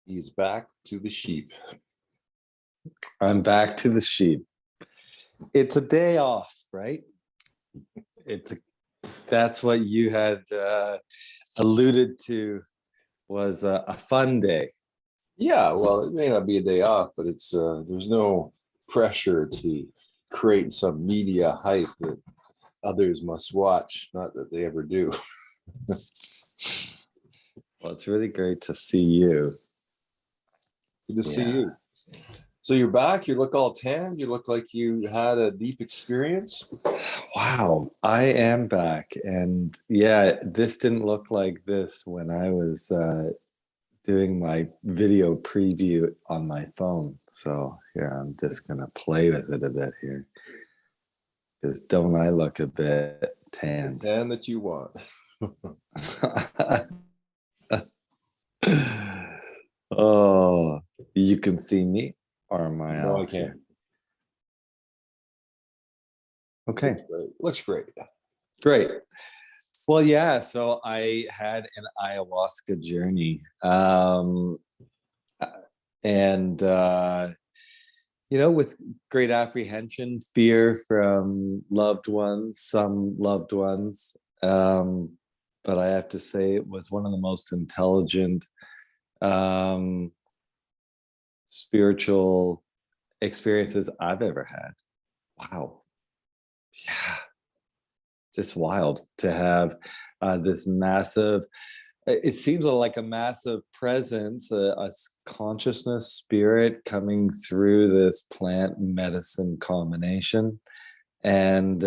He's back to the sheep. I'm back to the sheep. It's a day off, right? That's what you had alluded to was a fun day. Yeah, well, it may not be a day off, but it's there's no pressure to create some media hype that others must watch. Not that they ever do. Well, it's really great to see you. Good to see you. So you're back. You look all tanned. You look like you had a deep experience. Wow, I am back. And yeah, this didn't look like this when I was doing my video preview on my phone. So here, I'm just going to play with it a bit here. Because don't I look a bit tanned? The tan that you want. Oh, you can see me, or am I No, I out can't. here? Okay. Looks great. Great. Well, yeah, so I had an ayahuasca journey. And with great apprehension, fear from loved ones, some loved ones. But I have to say it was one of the most intelligent spiritual experiences I've ever had. Wow. Yeah. It's wild to have this massive, it seems like a massive presence, a consciousness spirit coming through this plant medicine combination. And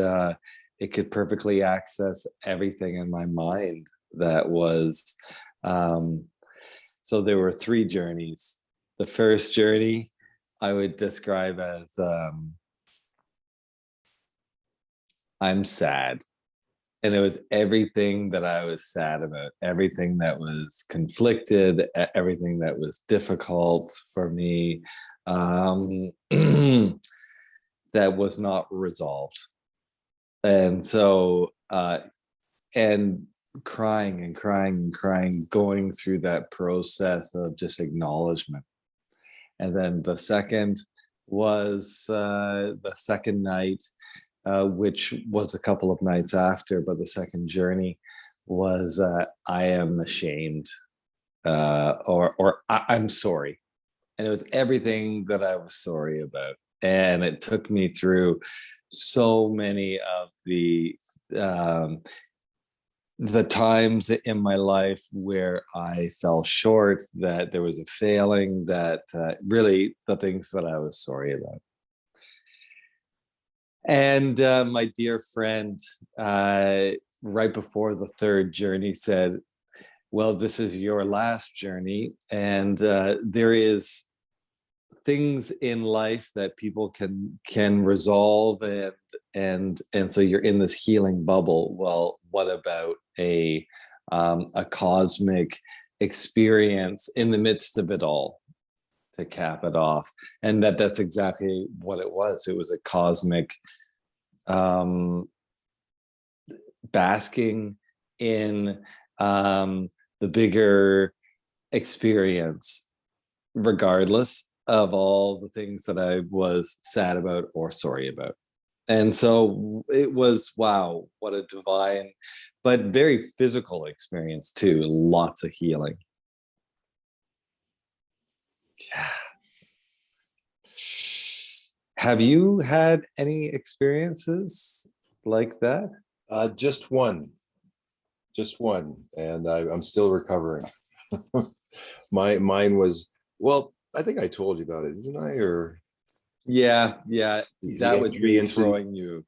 it could perfectly access everything in my mind that was, so there were 3 journeys. The first journey I would describe as I'm sad. And it was everything that I was sad about, everything that was conflicted, everything that was difficult for me, that was not resolved. And so, and crying and crying and crying, going through that process of just acknowledgement. And then the second was the second night, which was a couple of nights after, but the second journey was I am ashamed, or I'm sorry. And it was everything that I was sorry about. And it took me through so many of the times in my life where I fell short, that there was a failing, that really the things that I was sorry about. And my dear friend, right before the third journey, said, well, this is your last journey. And there is things in life that people can resolve, and so you're in this healing bubble. Well, what about a cosmic experience in the midst of it all to cap it off? And that's exactly what it was. It was a cosmic basking in the bigger experience, regardless of all the things that I was sad about or sorry about. And so it was, wow, what a divine, but very physical experience too. Lots of healing. Yeah. Have you had any experiences like that? Just one, and I'm still recovering. Mine was, well, I think I told you about it, didn't I? Or yeah, that was me throwing you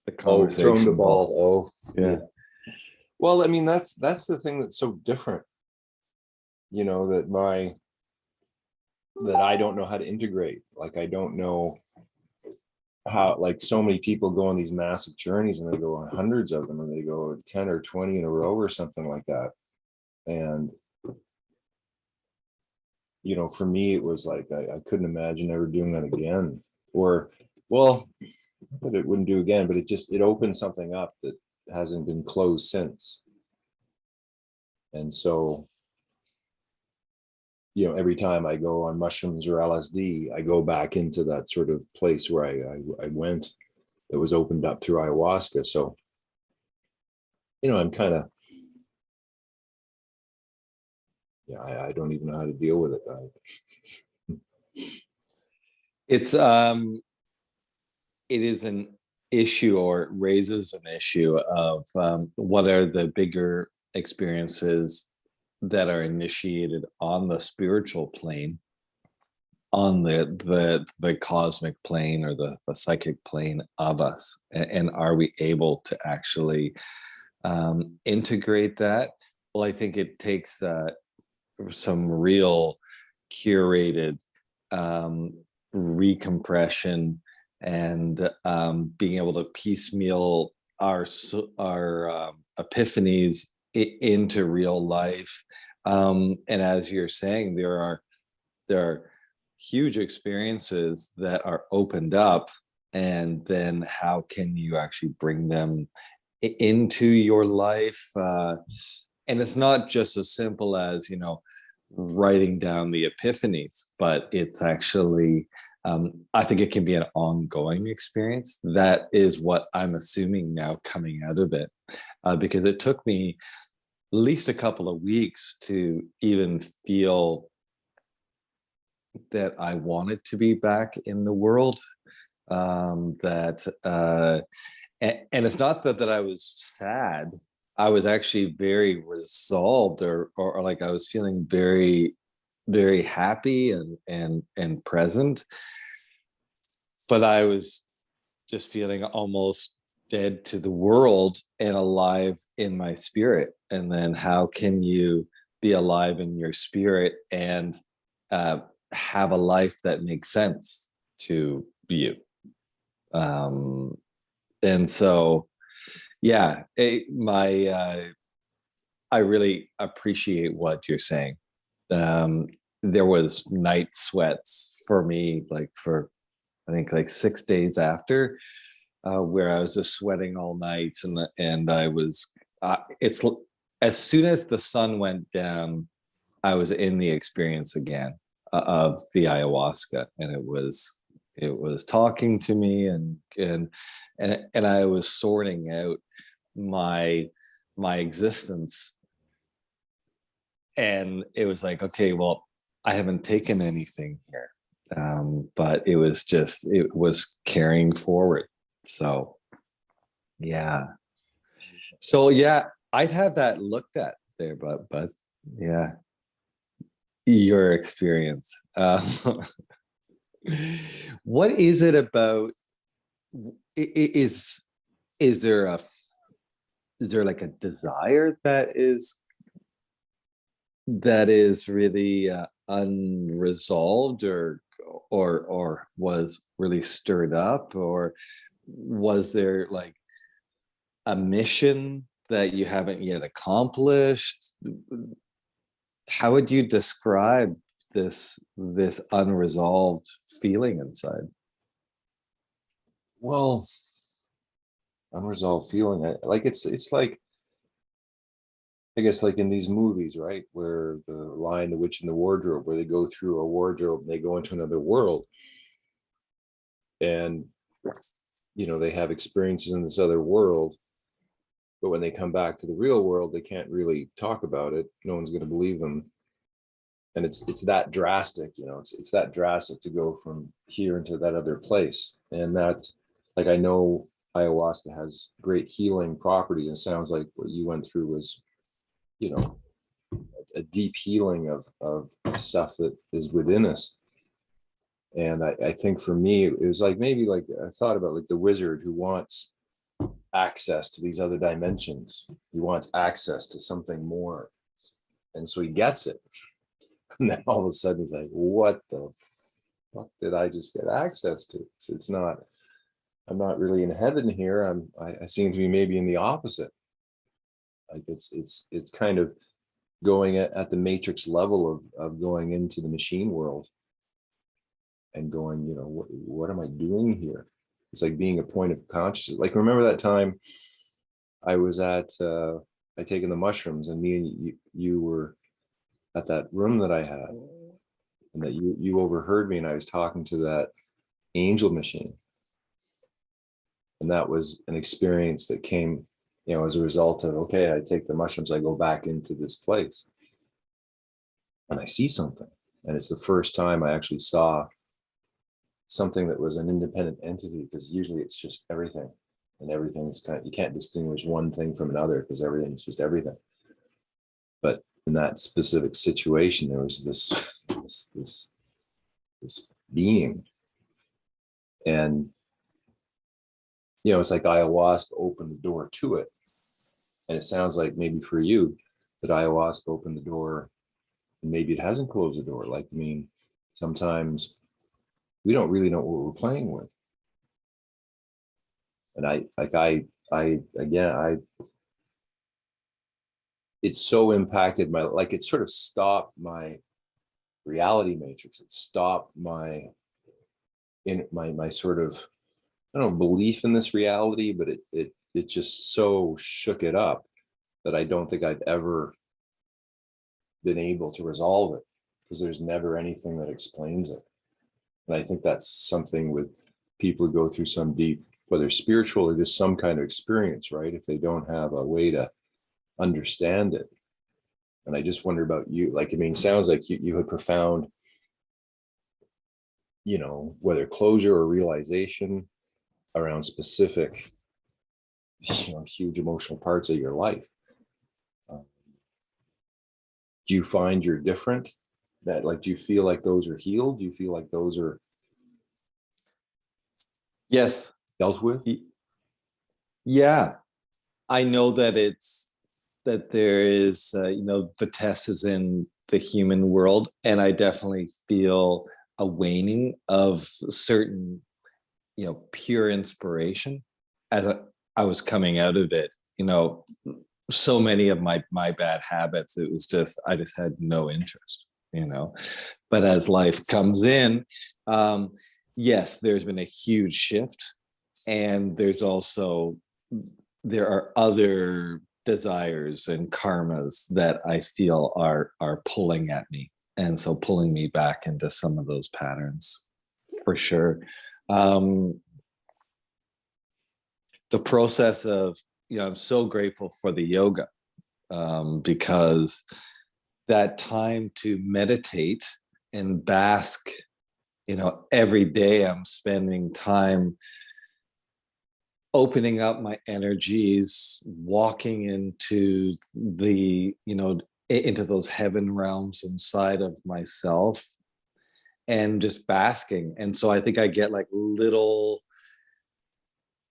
the conversation. Throwing the ball. Yeah. Well, I mean, that's the thing that's so different, that I don't know how to integrate. Like, I don't know how, like, so many people go on these massive journeys, and they go on hundreds of them, and they go 10 or 20 in a row or something like that. And for me, it was like I couldn't imagine ever doing that again. Or, well, but it wouldn't do again, but it opened something up that hasn't been closed since. And so you know, every time I go on mushrooms or LSD, I go back into that sort of place where I went, that was opened up through ayahuasca. So, you know, I'm kind of, yeah, I don't even know how to deal with it. It's it is an issue, or it raises an issue of what are the bigger experiences that are initiated on the spiritual plane, on the cosmic plane, or the psychic plane of us, and are we able to actually integrate that? Well, I think it takes some real curated recompression, and being able to piecemeal our epiphanies into real life. And as you're saying, there are huge experiences that are opened up, and then how can you actually bring them into your life? And it's not just as simple as, you know, writing down the epiphanies, but it's actually, I think it can be an ongoing experience. That is what I'm assuming now coming out of it, because it took me at least a couple of weeks to even feel that I wanted to be back in the world. That and it's not that I was sad. I was actually very resolved, or like I was feeling very, very happy and present. But I was just feeling almost dead to the world and alive in my spirit. And then how can you be alive in your spirit and have a life that makes sense to you? And so, yeah, I really appreciate what you're saying. There was night sweats for me, like for I think like 6 days after, where I was just sweating all night, and I was. It's as soon as the sun went down, I was in the experience again of the ayahuasca, and it was talking to me, and I was sorting out my existence, and it was like, okay, well, I haven't taken anything here, but it was carrying forward. So yeah, I'd have that looked at there, but yeah, your experience. What is it about? Is there like a desire that is really unresolved, or was really stirred up, or was there like a mission that you haven't yet accomplished? How would you describe this unresolved feeling inside? Well, unresolved feeling, like it's like, I guess, like in these movies, right, where the Lion, the Witch, and the Wardrobe, where they go through a wardrobe and they go into another world, and you know, they have experiences in this other world, but when they come back to the real world, they can't really talk about it. No one's going to believe them, and it's that drastic. You know, it's that drastic to go from here into that other place. And that's like, I know ayahuasca has great healing properties, and it sounds like what you went through was, you know, a deep healing of stuff that is within us. And I think for me, it was like, maybe like I thought about like the wizard who wants access to these other dimensions. He wants access to something more. And so he gets it. And then all of a sudden he's like, what the fuck did I just get access to? It's not, I'm not really in heaven here. I seem to be maybe in the opposite. Like it's kind of going at the matrix level of going into the machine world and going, you know, what am I doing here? It's like being a point of consciousness. Like, remember that time I was at, I taken the mushrooms, and me and you were at that room that I had. and that you overheard me, and I was talking to that angel machine. And that was an experience that came, as a result of, okay, I take the mushrooms, I go back into this place and I see something. And it's the first time I actually saw something that was an independent entity, because usually it's just everything, and everything's you can't distinguish one thing from another because everything's just everything. But in that specific situation, there was this being, and it's like ayahuasca opened the door to it. And it sounds like maybe for you that ayahuasca opened the door, and maybe it hasn't closed the door. Like, I mean, sometimes we don't really know what we're playing with. And it's so impacted it sort of stopped my reality matrix. It stopped my sort of, I don't know, belief in this reality, but it just so shook it up that I don't think I've ever been able to resolve it, because there's never anything that explains it. And I think that's something with people who go through some deep, whether spiritual or just some kind of experience, right? If they don't have a way to understand it. And I just wonder about you. Like, I mean, sounds like you had profound, whether closure or realization around specific, huge emotional parts of your life. Do you find you're different? That, like, do you feel like those are healed? Do you feel like those are Yes. dealt with? Yeah. I know that there is, the test is in the human world. And I definitely feel a waning of certain, pure inspiration as I was coming out of it. So many of my bad habits, it was just, I just had no interest, but as life comes in, yes, there's been a huge shift. And there are other desires and karmas that I feel are pulling at me. And so pulling me back into some of those patterns for sure. The process of, I'm so grateful for the yoga, because that time to meditate and bask, every day I'm spending time opening up my energies, walking into into those heaven realms inside of myself, and just basking. And so I think I get like little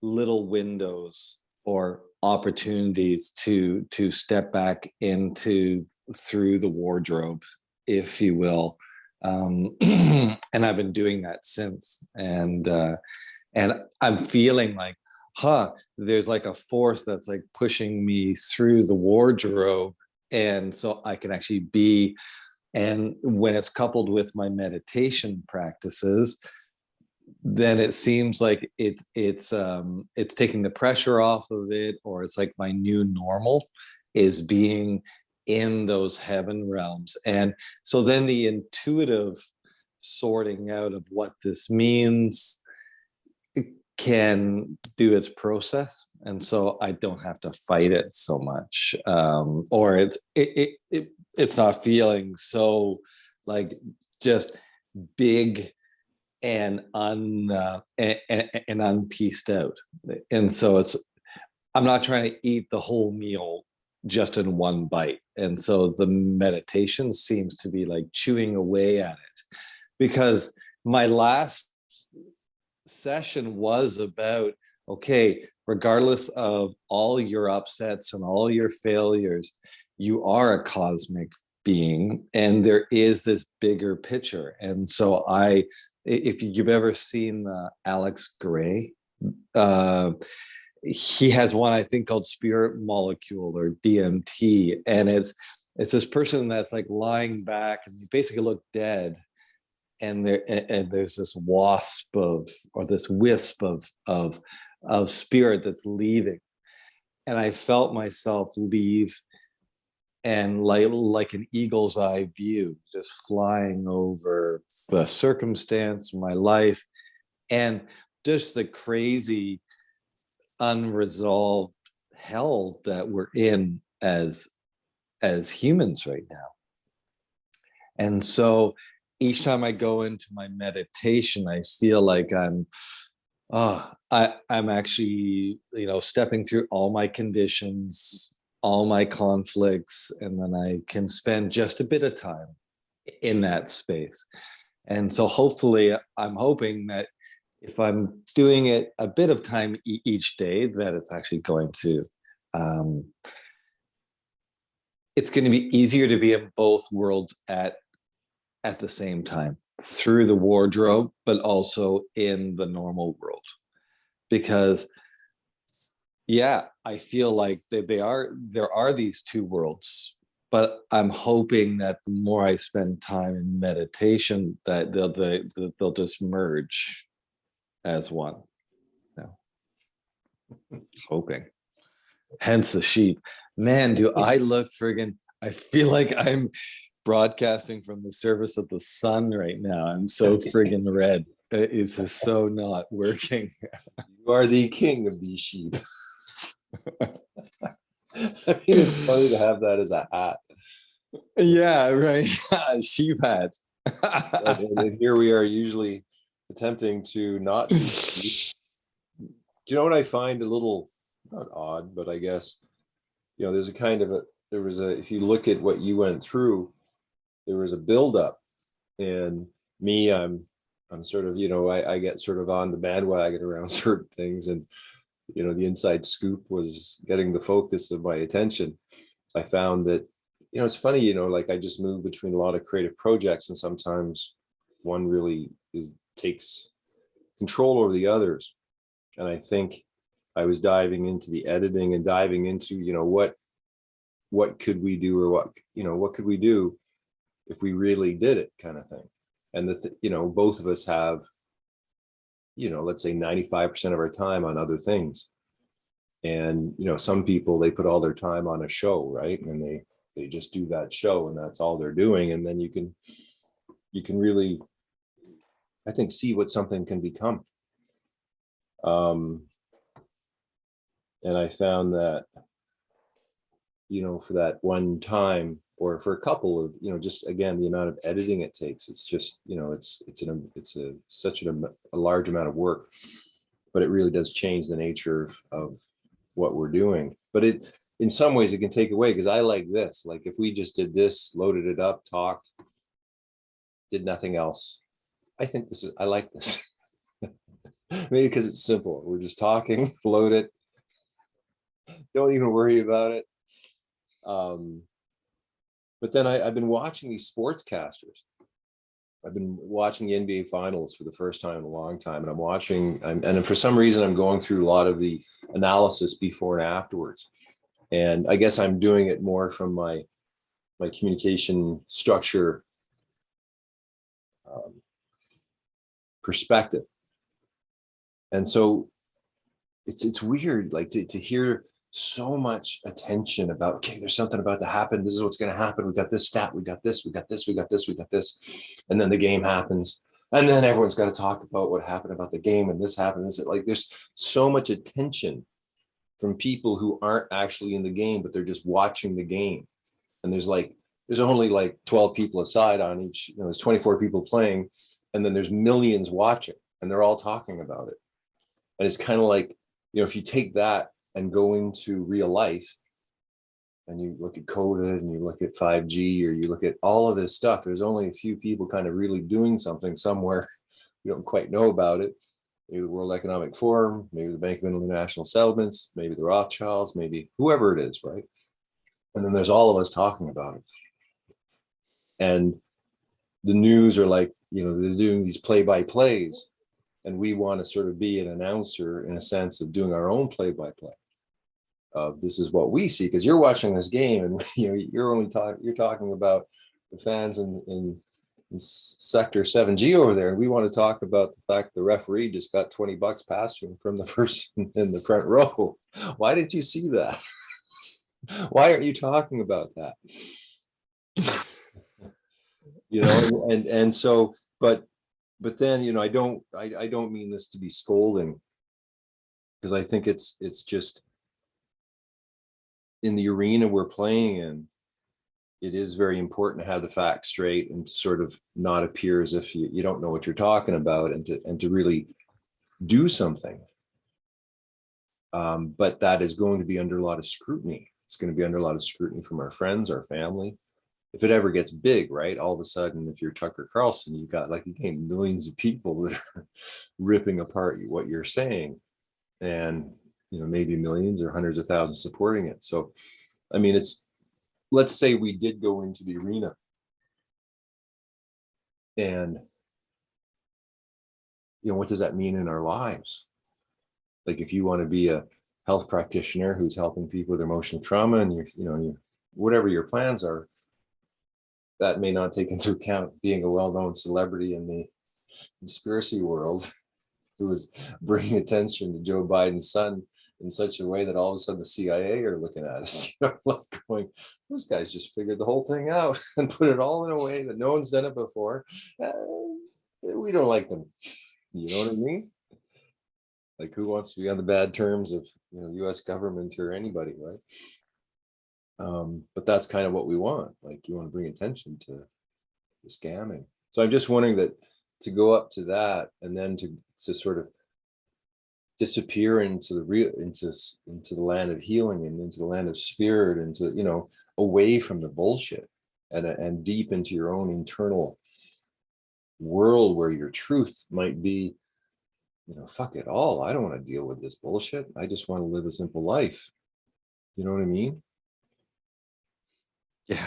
windows or opportunities to step back through the wardrobe, if you will. And I've been doing that since. And I'm feeling like, there's like a force that's like pushing me through the wardrobe. And so I can actually be, and when it's coupled with my meditation practices, then it seems like it's taking the pressure off of it, or it's like my new normal is being in those heaven realms. And so then the intuitive sorting out of what this means can do its process, and so I don't have to fight it so much, or it's not feeling so like just big and unpieced out. And so I'm not trying to eat the whole meal just in one bite. And so the meditation seems to be like chewing away at it, because my last session was about, okay, regardless of all your upsets and all your failures, you are a cosmic being, and there is this bigger picture. And so if you've ever seen Alex Gray, he has one, I think, called Spirit Molecule, or DMT, and it's this person that's like lying back and he basically look dead, and there's this wisp of spirit that's leaving, and I felt myself leave, and like an eagle's eye view, just flying over the circumstance, my life, and just the crazy unresolved hell that we're in as humans right now. And so each time I go into my meditation, I feel like I'm actually, stepping through all my conditions, all my conflicts, and then I can spend just a bit of time in that space. And so hopefully I'm hoping that if I'm doing it a bit of time each day, that it's actually going to, it's going to be easier to be in both worlds at the same time, through the wardrobe, but also in the normal world. Because I feel like there are these two worlds, but I'm hoping that the more I spend time in meditation, that they'll just merge as one. Hoping. Hence the sheep. Man, do I look friggin', I feel like I'm broadcasting from the surface of the sun right now. I'm so friggin' red. It's just so not working. You are the king of these sheep. I mean, it's funny to have that as a hat. Yeah, right. Sheep hat. And here we are, usually attempting to not be sheep. Do you know what I find a little, not odd, but I guess, there's if you look at what you went through, there was a buildup. And me, I'm sort of, I get sort of on the bandwagon around certain things. And, the inside scoop was getting the focus of my attention. I found that, it's funny, like I just move between a lot of creative projects, and sometimes one really takes control over the others. And I think I was diving into the editing and diving into, what could we do, or what could we do if we really did it, kind of thing. And both of us have, let's say 95% of our time on other things. And, some people, they put all their time on a show, right? And they just do that show, and that's all they're doing. And then you can really, I think, see what something can become. And I found that, for that one time, or for a couple of, just again, the amount of editing it takes, it's just, it's such a large amount of work, but it really does change the nature of what we're doing. But in some ways it can take away, because I like this, like if we just did this, loaded it up, talked, did nothing else, I like this. Maybe because it's simple. We're just talking, load it, don't even worry about it. But then I've been watching these sportscasters. I've been watching the NBA finals for the first time in a long time. And and for some reason, I'm going through a lot of the analysis before and afterwards. And I guess I'm doing it more from my communication structure perspective. And so it's weird, like to hear so much attention about, okay, there's something about to happen. This is what's going to happen. We got this stat. We got this. We got this. We got this. We got this. And then the game happens. And then everyone's got to talk about what happened about the game. And this happened. Like there's so much attention from people who aren't actually in the game, but they're just watching the game. And there's only like 12 people aside on each, there's 24 people playing. And then there's millions watching, and they're all talking about it. And it's kind of like, if you take that and go into real life, and you look at COVID, and you look at 5G, or you look at all of this stuff, there's only a few people kind of really doing something somewhere. We don't quite know about it. Maybe the World Economic Forum, maybe the Bank of International Settlements, maybe the Rothschilds, maybe whoever it is, right? And then there's all of us talking about it. And the news are like, they're doing these play-by-plays, and we want to sort of be an announcer in a sense of doing our own play-by-play. This is what we see, because you're watching this game, and you're talking about the fans in sector 7G over there, and we want to talk about the fact the referee just got $20 past him from the person in the front row. Why did you see that? Why aren't you talking about that? You know, and so, but then, you know, I don't mean this to be scolding, because I think it's just in the arena we're playing in, it is very important to have the facts straight and to sort of not appear as if you don't know what you're talking about, and to really do something. But that is going to be under a lot of scrutiny. It's going to be under a lot of scrutiny from our friends, our family. If it ever gets big, right? All of a sudden, if you're Tucker Carlson, you've got, like, you gain millions of people that are ripping apart what you're saying, and, you know, maybe millions or hundreds of thousands supporting it. So, I mean, let's say we did go into the arena, and, you know, what does that mean in our lives? Like, if you want to be a health practitioner who's helping people with emotional trauma, and you whatever your plans are, that may not take into account being a well-known celebrity in the conspiracy world who is bringing attention to Joe Biden's son in such a way that all of a sudden the CIA are looking at us, you know, like going, those guys just figured the whole thing out and put it all in a way that no one's done it before. We don't like them. You know what I mean? Like, who wants to be on the bad terms of, you know, the US government or anybody, right? But that's kind of what we want. Like, you want to bring attention to the scamming. So I'm just wondering that, to go up to that and then to sort of disappear into the real, into the land of healing and into the land of spirit, into, you know, away from the bullshit, and deep into your own internal world where your truth might be, you know, fuck it all. I don't want to deal with this bullshit. I just want to live a simple life. You know what I mean? Yeah.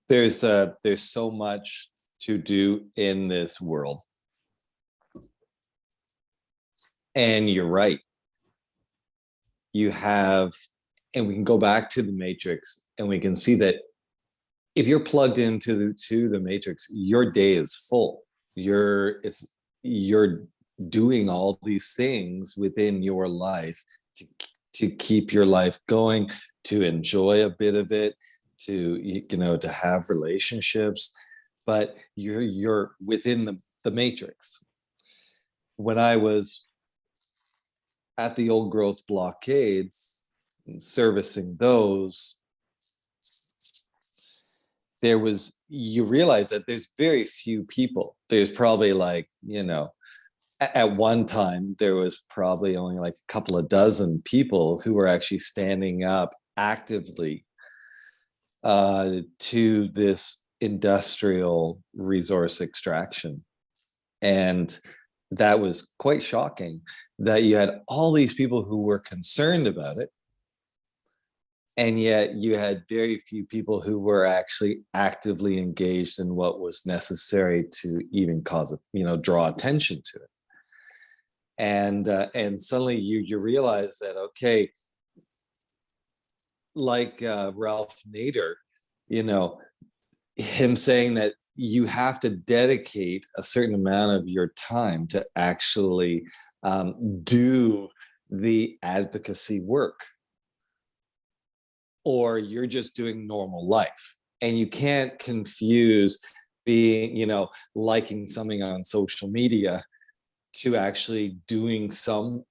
There's so much to do in this world. And you're right. You have, and we can go back to the matrix, and we can see that if you're plugged into the matrix, your day is full. You're doing all these things within your life to keep your life going, to enjoy a bit of it, to have relationships, but you're within the matrix. When I was at the old growth blockades and servicing those, you realize that there's very few people. There's probably, like, at one time there was probably only like a couple of dozen people who were actually standing up actively to this industrial resource extraction. And that was quite shocking, that you had all these people who were concerned about it, and yet you had very few people who were actually actively engaged in what was necessary to even cause it, draw attention to it. And suddenly you realize that, okay, like Ralph Nader, him saying that you have to dedicate a certain amount of your time to actually do the advocacy work, or you're just doing normal life. And you can't confuse being, liking something on social media to actually doing something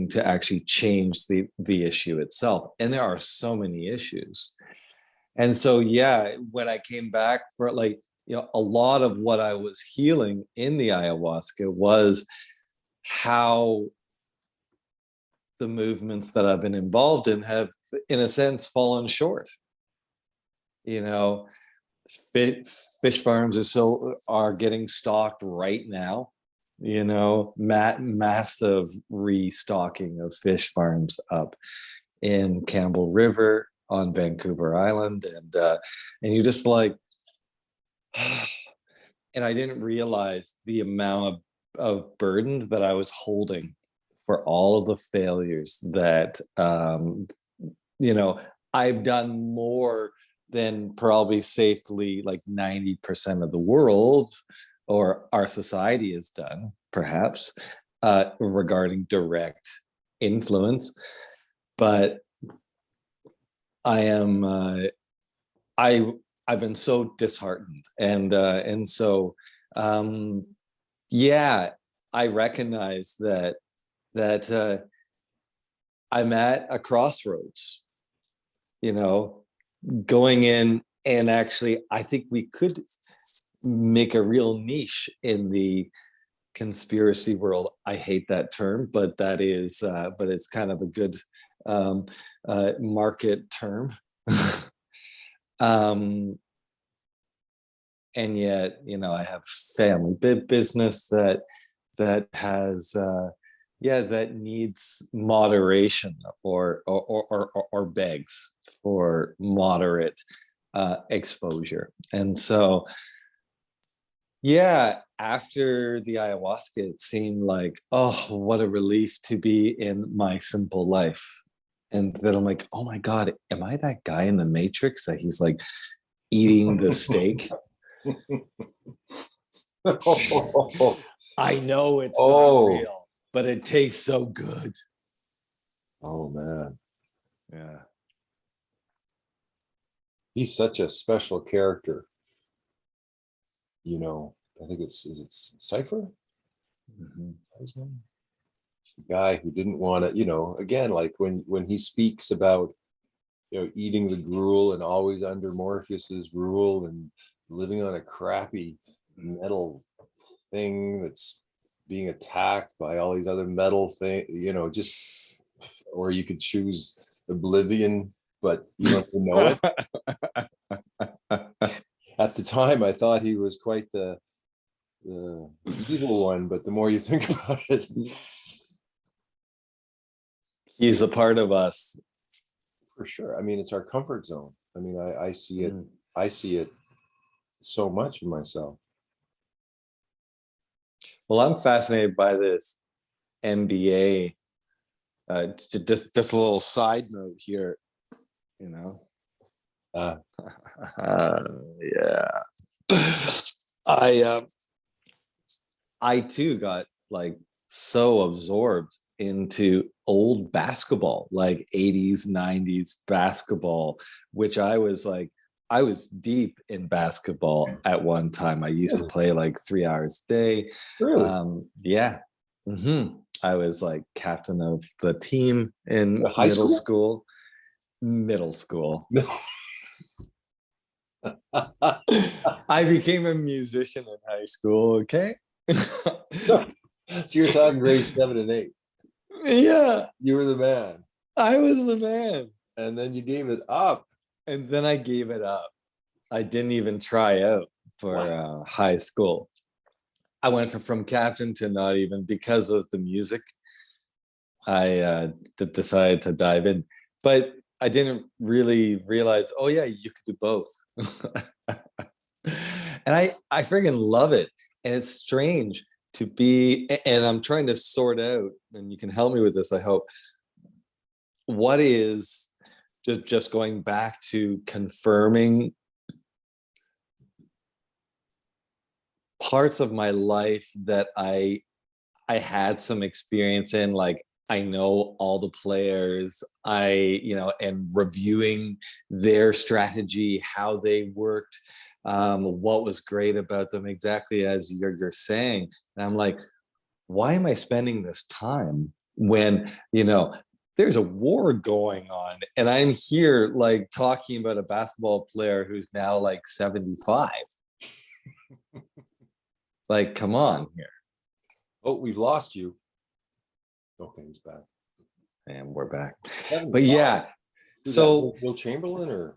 to actually change the issue itself. And there are so many issues. And so, yeah, when I came back for, like, a lot of what I was healing in the ayahuasca was how the movements that I've been involved in have, in a sense, fallen short. Fish farms are getting stocked right now. Massive restocking of fish farms up in Campbell River on Vancouver Island, and you just like, and I didn't realize the amount of burden that I was holding for all of the failures that I've done more than probably safely like 90% of the world or our society has done, perhaps, regarding direct influence. But I am I've been so disheartened, and so yeah, I recognize that I'm at a crossroads, you know, going in, and actually I think we could make a real niche in the conspiracy world. I hate that term, but that is but it's kind of a good um market term. um and yet, you know, I have family business that has yeah, that needs moderation, or begs for moderate exposure. And so yeah, after the ayahuasca, it seemed like, oh, what a relief to be in my simple life. And then I'm like, oh my God, am I that guy in the Matrix that he's like eating the steak? I know it's not real, but it tastes so good. Oh man. Yeah. He's such a special character. You know, I think is it Cypher? Mm-hmm. His name? The guy who didn't want to, you know, again, like when he speaks about, you know, eating the gruel and always under Morpheus's rule and living on a crappy metal thing that's being attacked by all these other metal things, you know, just, or you could choose oblivion, but you don't know it. At the time, I thought he was quite the evil one, but the more you think about it, He's a part of us. for sure. I mean, it's our comfort zone. I mean, I see it. I see it so much in myself. Well, I'm fascinated by this MBA. Just a little side note here, you know. Yeah. I too got like so absorbed into old basketball, like 80s, 90s basketball, which I was deep in basketball at one time. I used to play like 3 hours a day. Really? Yeah. I was like captain of the team in High school. Middle school. I became a musician in high school. Okay. So you're talking grade 7 and 8. Yeah. You were the man. I was the man. And then you gave it up. And then I gave it up. I didn't even try out for high school. I went from captain to not even, because of the music. I decided to dive in, but I didn't really realize, oh yeah, you could do both. And I friggin' love it. And it's strange to be, and I'm trying to sort out, and you can help me with this, I hope, what is just going back to confirming parts of my life that I had some experience in, like I know all the players, and reviewing their strategy, how they worked, what was great about them, exactly as you're saying. And I'm like, why am I spending this time when, there's a war going on, and I'm here like talking about a basketball player who's now like 75. Like, come on here. Oh, we've lost you. Okay, he's back. And we're back. But yeah, so Will Chamberlain or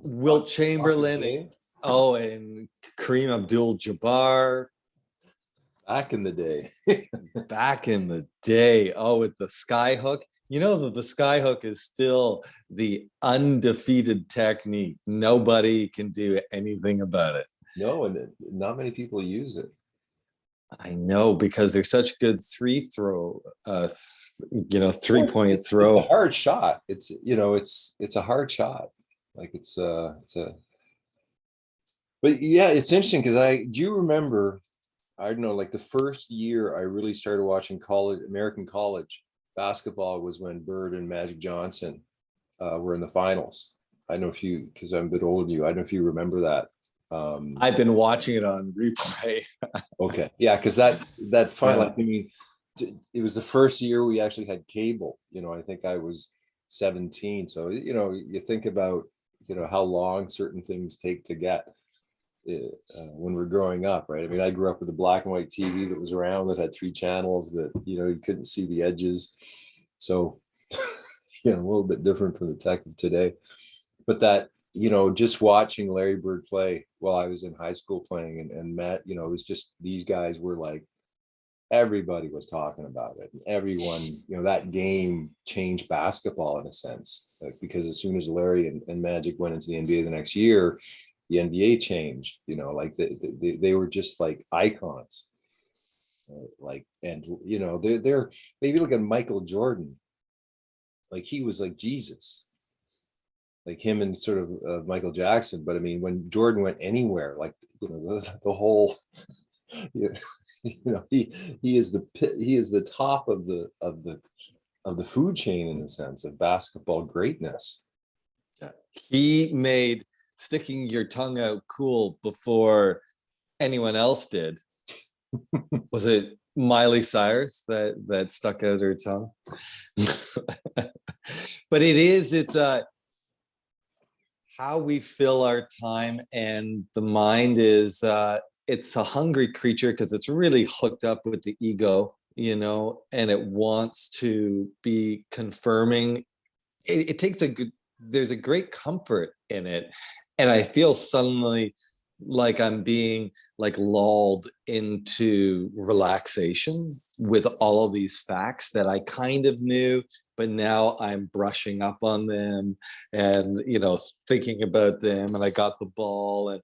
Wilt Chamberlain, and Kareem Abdul-Jabbar. Back in the day. Back in the day. Oh, with the sky hook. You know that the sky hook is still the undefeated technique. Nobody can do anything about it. No, and not many people use it. I know, because they're such good 3-point throw. It's a hard shot. It's a hard shot. Like it's a But yeah, it's interesting because I do remember, I don't know, like the first year I really started watching American college basketball was when Bird and Magic Johnson were in the finals. I don't know if you, because I'm a bit older than you, I don't know if you remember that. I've been watching it on replay. Okay, yeah, because that final, Yeah. like, I mean, it was the first year we actually had cable. I think I was 17, so you think about how long certain things take to get when we're growing up, right? I mean, I grew up with a black and white TV that was around that had 3 channels that you couldn't see the edges, so a little bit different from the tech of today. But that just watching Larry Bird play while I was in high school playing, and Matt, it was just, these guys were like, everybody was talking about it. Everyone, that game changed basketball in a sense, like, because as soon as Larry and Magic went into the NBA the next year, the NBA changed. Like they were just like icons. Like, and they're maybe look at Michael Jordan, like he was like Jesus, like him and sort of Michael Jackson. But I mean, when Jordan went anywhere, like the whole, he is the top of the food chain in the sense of basketball greatness. Yeah. He made sticking your tongue out cool before anyone else did. Was it Miley Cyrus that stuck out her tongue? But it's how we fill our time, and the mind is it's a hungry creature because it's really hooked up with the ego, and it wants to be confirming. It takes there's a great comfort in it, and I feel suddenly like I'm being like lulled into relaxation with all of these facts that I kind of knew, but now I'm brushing up on them and thinking about them, and I got the ball, and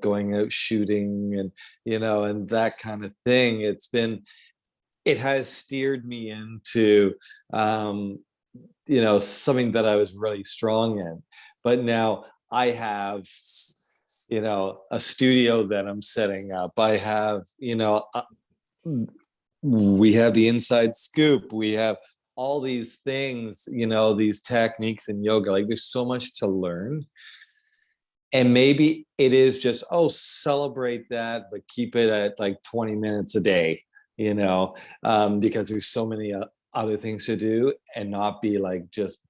going out shooting, and and that kind of thing. It has steered me into something that I was really strong in. But now I have a studio that I'm setting up. I have we have the inside scoop, we have all these things, these techniques in yoga. Like, there's so much to learn, and maybe it is just, celebrate that, but keep it at like 20 minutes a day, because there's so many other things to do, and not be like just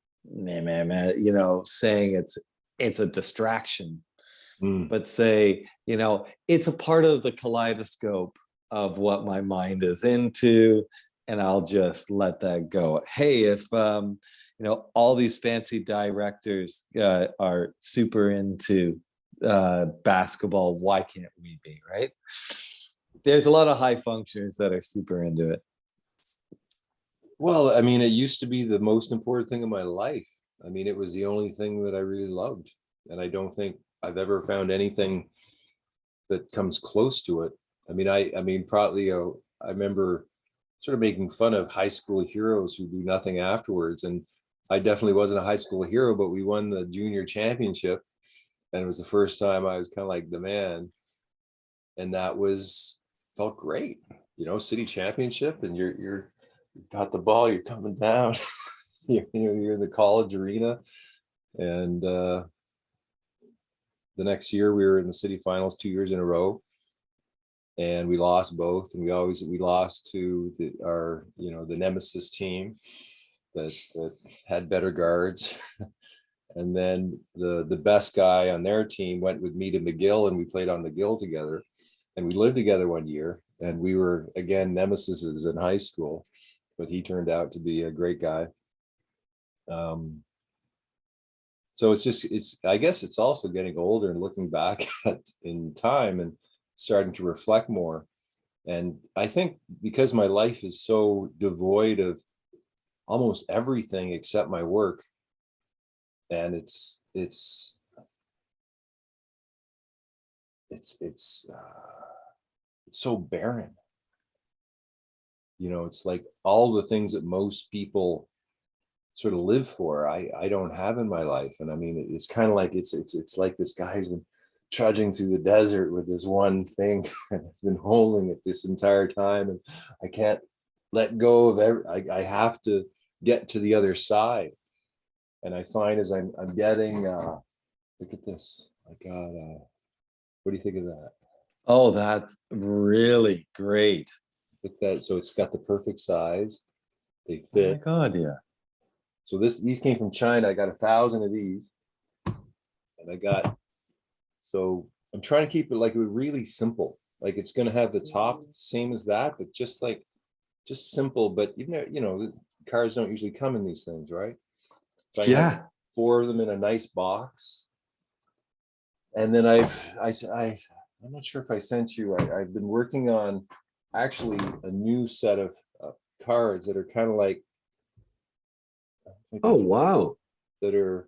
saying it's a distraction. But say, it's a part of the kaleidoscope of what my mind is into, and I'll just let that go. Hey, if all these fancy directors are super into basketball, why can't we be, right? There's a lot of high functioners that are super into it. Well, I mean, it used to be the most important thing in my life. I mean, it was the only thing that I really loved, and I don't think I've ever found anything that comes close to it. I mean, probably, I remember sort of making fun of high school heroes who do nothing afterwards. And I definitely wasn't a high school hero, but we won the junior championship. And it was the first time I was kind of like the man. And that felt great, city championship, and you got the ball, you're coming down, you're in the college arena. And the next year we were in the city finals 2 years in a row, and we lost both, and we lost to the nemesis team that had better guards. And then the best guy on their team went with me to McGill, and we played on McGill together, and we lived together 1 year, and we were again nemesises in high school, but he turned out to be a great guy. So I guess it's also getting older and looking back in time and starting to reflect more. And I think because my life is so devoid of almost everything except my work, and it's so barren. It's like all the things that most people sort of live for, I don't have in my life. And I mean, it's kind of like it's like this guy's been trudging through the desert with this one thing. I've been holding it this entire time, and I can't let go of I have to get to the other side. And I find as I'm getting, look at this. I got, what do you think of that? Oh, that's really great. Look at that. So it's got the perfect size. They Oh my fit. God, yeah. So these came from China. I got 1,000 of these, and I got, so I'm trying to keep it like really simple. Like it's going to have the top same as that, but just simple. But the cars don't usually come in these things, right? So I have Yeah. 4 of them in a nice box. And then I'm not sure if I sent you, I've been working on actually a new set of cards that are kind of like, Oh, wow. that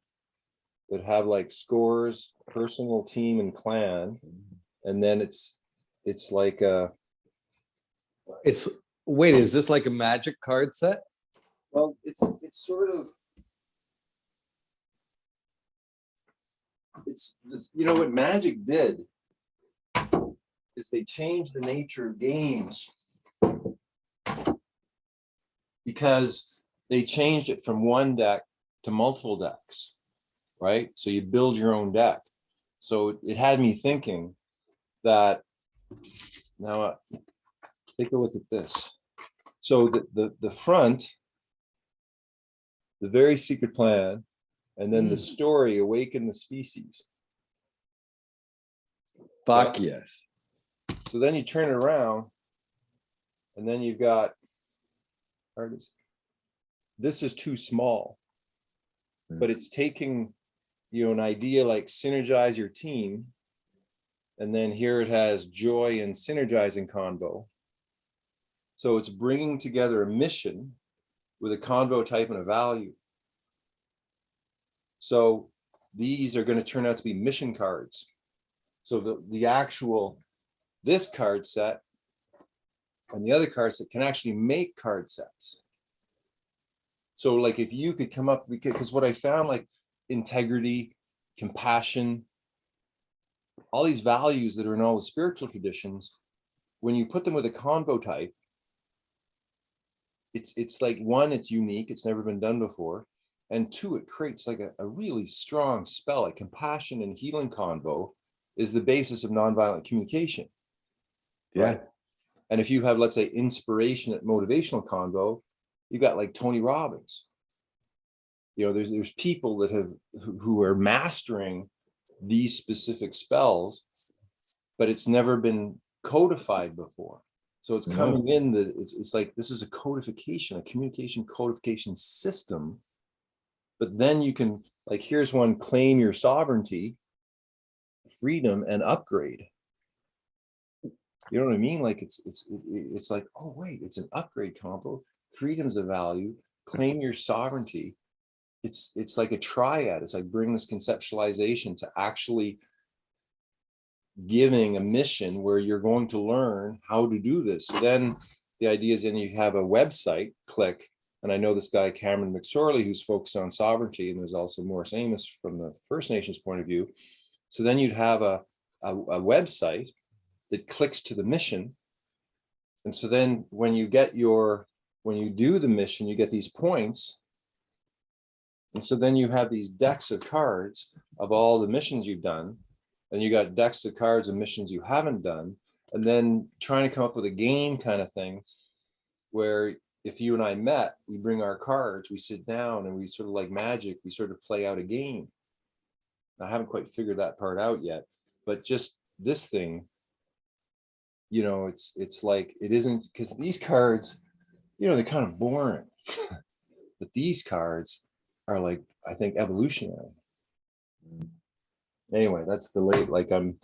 have like scores, personal, team, and clan. And then it's like Wait, is this like a magic card set? well, it's sort of, it's this, what Magic did is they changed the nature of games because they changed it from one deck to multiple decks, right? So you build your own deck. So it had me thinking that now take a look at this. So the front, the very secret plan, and then the story, awaken the species. Fuck yes. So then you turn it around, and then you've got artists. This is too small, but it's taking an idea like synergize your team, and then here it has joy and synergizing convo. So it's bringing together a mission with a convo type and a value. So these are going to turn out to be mission cards. So the actual, this card set and the other card set can actually make card sets. So like if you could come up, because what I found, like integrity, compassion, all these values that are in all the spiritual traditions, when you put them with a convo type, it's like, one, it's unique, it's never been done before. And 2, it creates like a really strong spell. Like compassion and healing convo is the basis of nonviolent communication. Yeah. Right. And if you have, let's say, inspiration at motivational convo, you got like Tony Robbins. There's people that who are mastering these specific spells, but it's never been codified before. So it's coming in that it's like, this is a codification, a communication codification system. But then you can, like, here's one: claim your sovereignty, freedom, and upgrade. You know what I mean? Like it's like, oh wait, it's an upgrade combo. Freedom's a value. Claim your sovereignty. It's like a triad. It's like bring this conceptualization to actually giving a mission where you're going to learn how to do this. So then the idea is, then you have a website, click. And I know this guy, Cameron McSorley, who's focused on sovereignty, and there's also Morris Amos from the First Nations point of view. So then you'd have a website that clicks to the mission. And so then when you do the mission, you get these points. And so then you have these decks of cards of all the missions you've done. And you got decks of cards of missions you haven't done. And then trying to come up with a game kind of thing where if you and I met, we bring our cards, we sit down, and we sort of, like magic, we sort of play out a game. I haven't quite figured that part out yet, but just this thing, it's like, it isn't, because these cards, they're kind of boring, but these cards are like, I think, evolutionary. Anyway, that's the late, like I'm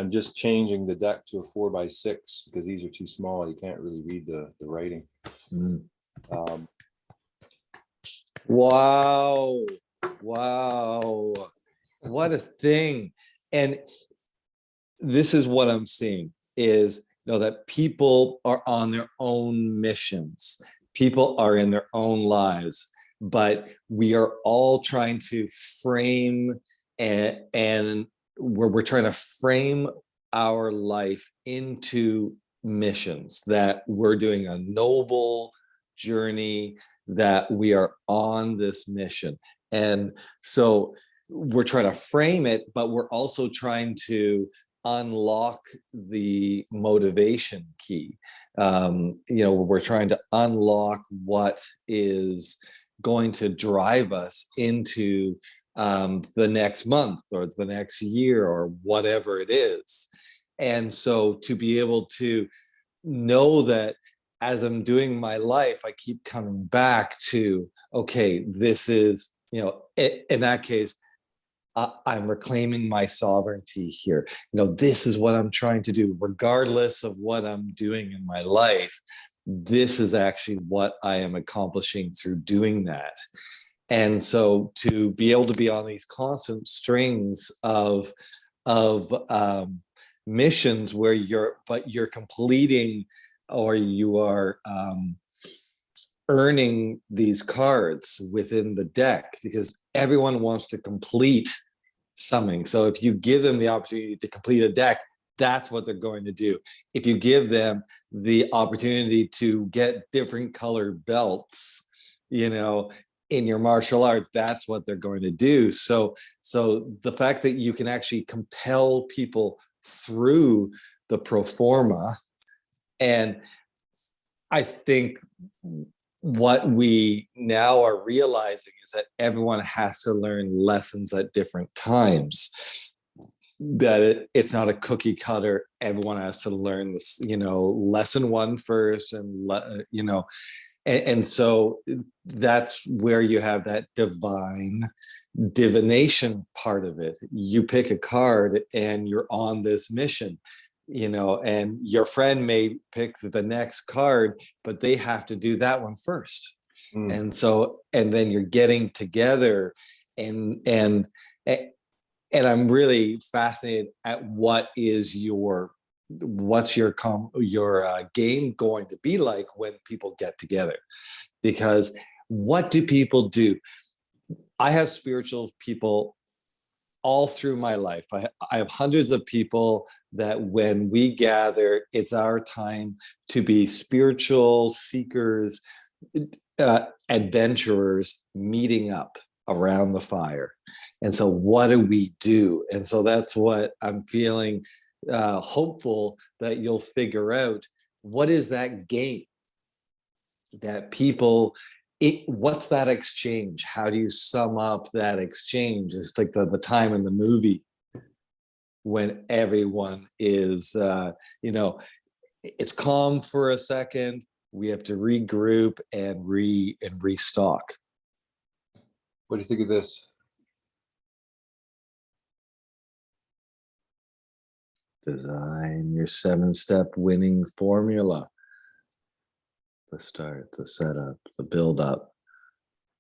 just changing the deck to a 4x6 because these are too small. You can't really read the writing. Wow. What a thing. And this is what I'm seeing is, that people are on their own missions. People are in their own lives, but we are all trying to frame and where we're trying to frame our life into missions, that we're doing a noble journey, that we are on this mission. And so we're trying to frame it, but we're also trying to unlock the motivation key. We're trying to unlock what is going to drive us into the next month or the next year or whatever it is. And so to be able to know that as I'm doing my life, I keep coming back to, okay, this is, in that case, I'm reclaiming my sovereignty here. This is what I'm trying to do, regardless of what I'm doing in my life. This is actually what I am accomplishing through doing that. And so to be able to be on these constant strings of missions where you're completing, or you are earning these cards within the deck, because everyone wants to complete something. So if you give them the opportunity to complete a deck, that's what they're going to do. If you give them the opportunity to get different colored belts, in your martial arts, that's what they're going to do. So the fact that you can actually compel people through the pro forma, and I think what we now are realizing is that everyone has to learn lessons at different times, that it's not a cookie cutter. Everyone has to learn this, lesson one first, and so that's where you have that divination part of it. You pick a card and you're on this mission, and your friend may pick the next card, but they have to do that one first. And then you're getting together, and I'm really fascinated at what's your game going to be like when people get together, because what do people do? I have spiritual people all through my life. I have hundreds of people that when we gather, it's our time to be spiritual seekers, adventurers meeting up around the fire. And so what do we do? And so that's what I'm feeling hopeful that you'll figure out. What is that game that people, what's that exchange? How do you sum up that exchange? It's like the time in the movie when everyone is, it's calm for a second. We have to regroup and restock. What do you think of this? Design your 7-step winning formula. The start, the setup, the build up.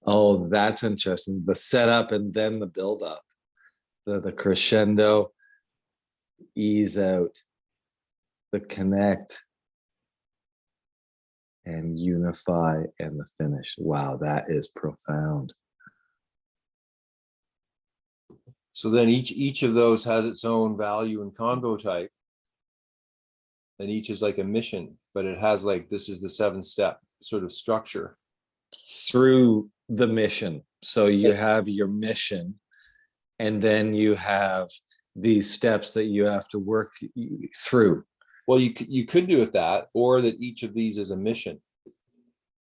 Oh, that's interesting. The setup and then the build up. The crescendo, ease out, the connect, and unify, and the finish. Wow, that is profound. So then each of those has its own value and combo type, and each is like a mission, but it has like, this is the 7-step sort of structure through the mission. So you have your mission, and then you have these steps that you have to work through. Well, you could do it that, or that each of these is a mission.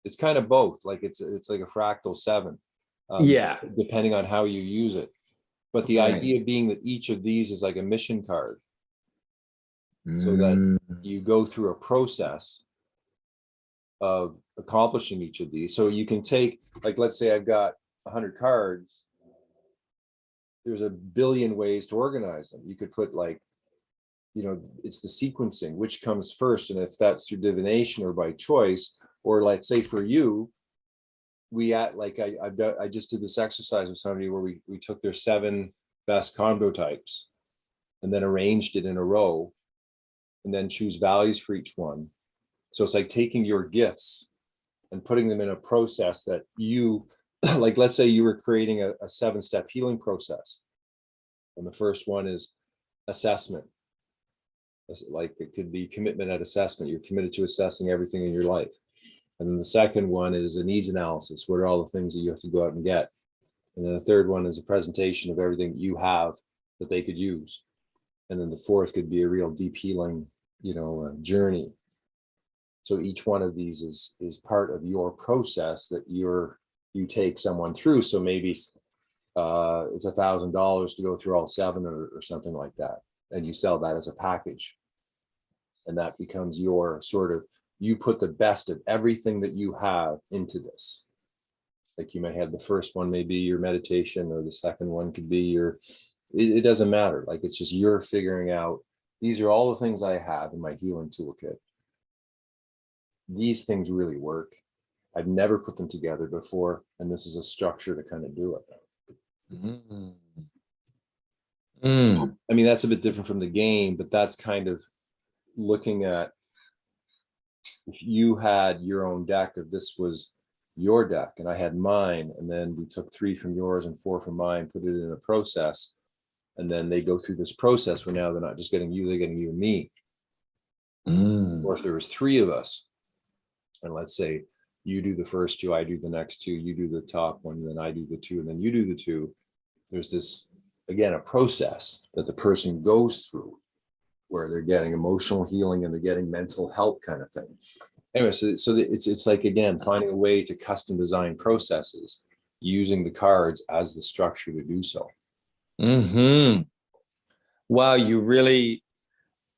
It's kind of both. Like it's like a fractal 7. Depending on how you use it. But the idea being that each of these is like a mission card, so that you go through a process of accomplishing each of these. So you can take, like, let's say I've got 100 cards. There's a billion ways to organize them. You could put like, it's the sequencing, which comes first. And if that's through divination or by choice, or let's say for you, I just did this exercise with somebody where we took their 7 best combo types and then arranged it in a row and then choose values for each one. So it's like taking your gifts and putting them in a process that you, like, let's say you were creating a 7-step healing process. And the first one is assessment. Like it could be commitment at assessment. You're committed to assessing everything in your life. And then the second one is a needs analysis. What are all the things that you have to go out and get? And then the third one is a presentation of everything you have that they could use. And then the fourth could be a real deep healing, journey. So each one of these is part of your process that you take someone through. So maybe it's $1,000 to go through all 7 or something like that. And you sell that as a package. And that becomes your sort of, you put the best of everything that you have into this. Like you may have the first one may be your meditation, or the second one could be it doesn't matter. Like it's just you're figuring out, these are all the things I have in my healing toolkit. These things really work. I've never put them together before. And this is a structure to kind of do it. I mean, that's a bit different from the game, but that's kind of looking at, if you had your own deck, if this was your deck and I had mine, and then we took 3 from yours and 4 from mine, put it in a process, and then they go through this process where now they're not just getting you, they're getting you and me. Or if there was 3 of us, and let's say you do the first 2, I do the next 2, you do the top one, then I do the 2, and then you do the 2. There's this, again, a process that the person goes through where they're getting emotional healing and they're getting mental health kind of thing. Anyway, so it's like, again, finding a way to custom design processes using the cards as the structure to do so. Wow,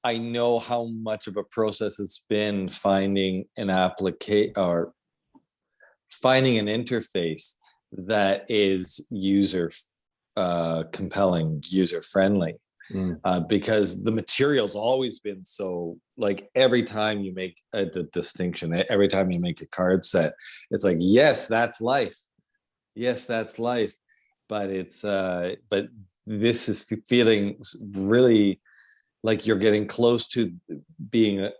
I know how much of a process it's been finding an finding an interface that is user compelling, user friendly. Because the material's always been so, like, every time you make a distinction, every time you make a card set, it's like, yes, that's life. But it's but this is feeling really like you're getting close to being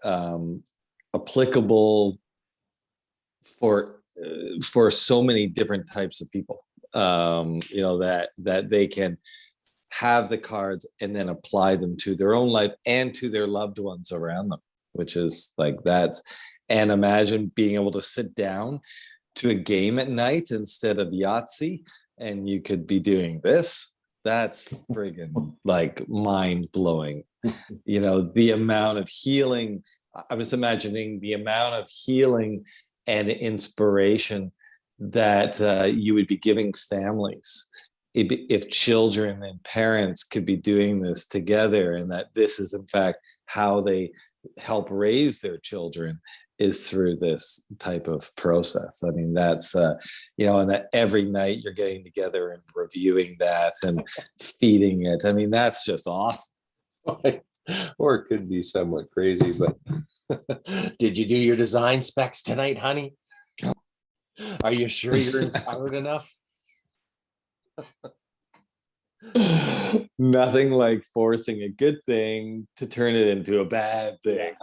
applicable for so many different types of people. That they can have the cards and then apply them to their own life and to their loved ones around them, which is like that. And imagine being able to sit down to a game at night instead of Yahtzee, and you could be doing this. That's friggin' like mind blowing. The amount of healing. I was imagining the amount of healing and inspiration that you would be giving families if children and parents could be doing this together, and that this is in fact how they help raise their children, is through this type of process. I mean, that's and that every night you're getting together and reviewing that and feeding it. I mean, that's just awesome. Or it could be somewhat crazy, but did you do your design specs tonight, honey? Are you sure you're inspired enough? Nothing like forcing a good thing to turn it into a bad thing.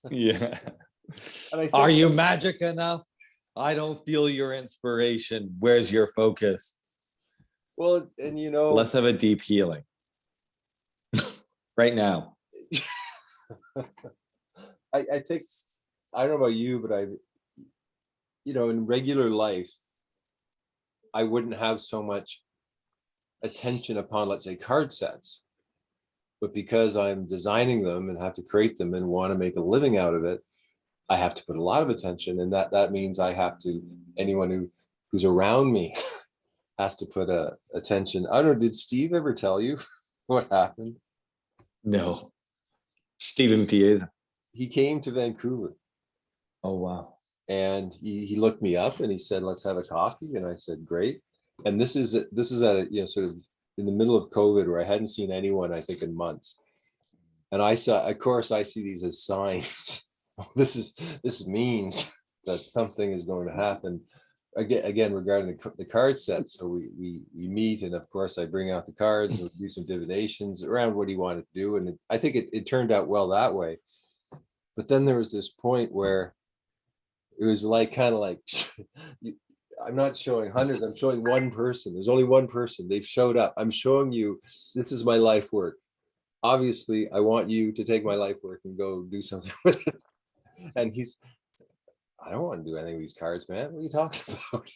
Yeah. Are you magic enough? I don't feel your inspiration. Where's your focus? Well, and let's have a deep healing right now. I think, I don't know about you, but in regular life, I wouldn't have so much attention upon, let's say, card sets, but because I'm designing them and have to create them and want to make a living out of it, I have to put a lot of attention, and that means I have to, anyone who's around me has to put attention. I don't know, did Steve ever tell you what happened? No. Stephen Piazza. He came to Vancouver. Oh wow. And he looked me up and he said, let's have a coffee. And I said, great. And this is at a, sort of in the middle of COVID, where I hadn't seen anyone, I think, in months. And I see these as signs. This means that something is going to happen. Again, regarding the card set. So we meet, and of course I bring out the cards and do some divinations around what he wanted to do. And I think it turned out well that way. But then there was this point where it was like, kind of like, I'm not showing hundreds, I'm showing one person. There's only one person. They've showed up. I'm showing you, this is my life work. obviously I want you to take my life work and go do something with it. And he's, I don't want to do anything with these cards, man. What are you talking about?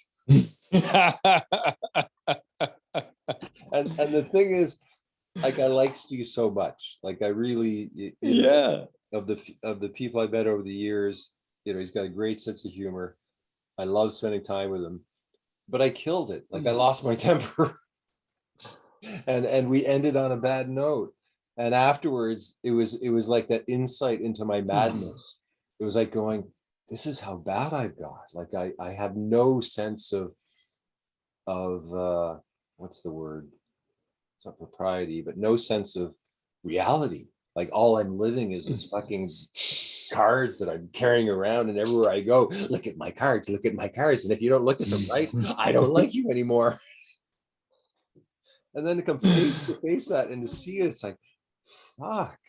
And the thing is, like, I like Steve so much. Like, I really, you know, Yeah. of the people I've met over the years, you know, he's got a great sense of humor. I love spending time with him, but I killed it. Like, I lost my temper, and we ended on a bad note. And afterwards, it was like that insight into my madness. It was like going, this is how bad I've got. Like, I have no sense of what's the word? It's not propriety, but no sense of reality. Like, all I'm living is this fucking cards that I'm carrying around, and everywhere I go, look at my cards, look at my cards. And if you don't look at them right, I don't like you anymore. And then to come face to face that and to see it, it's like, fuck.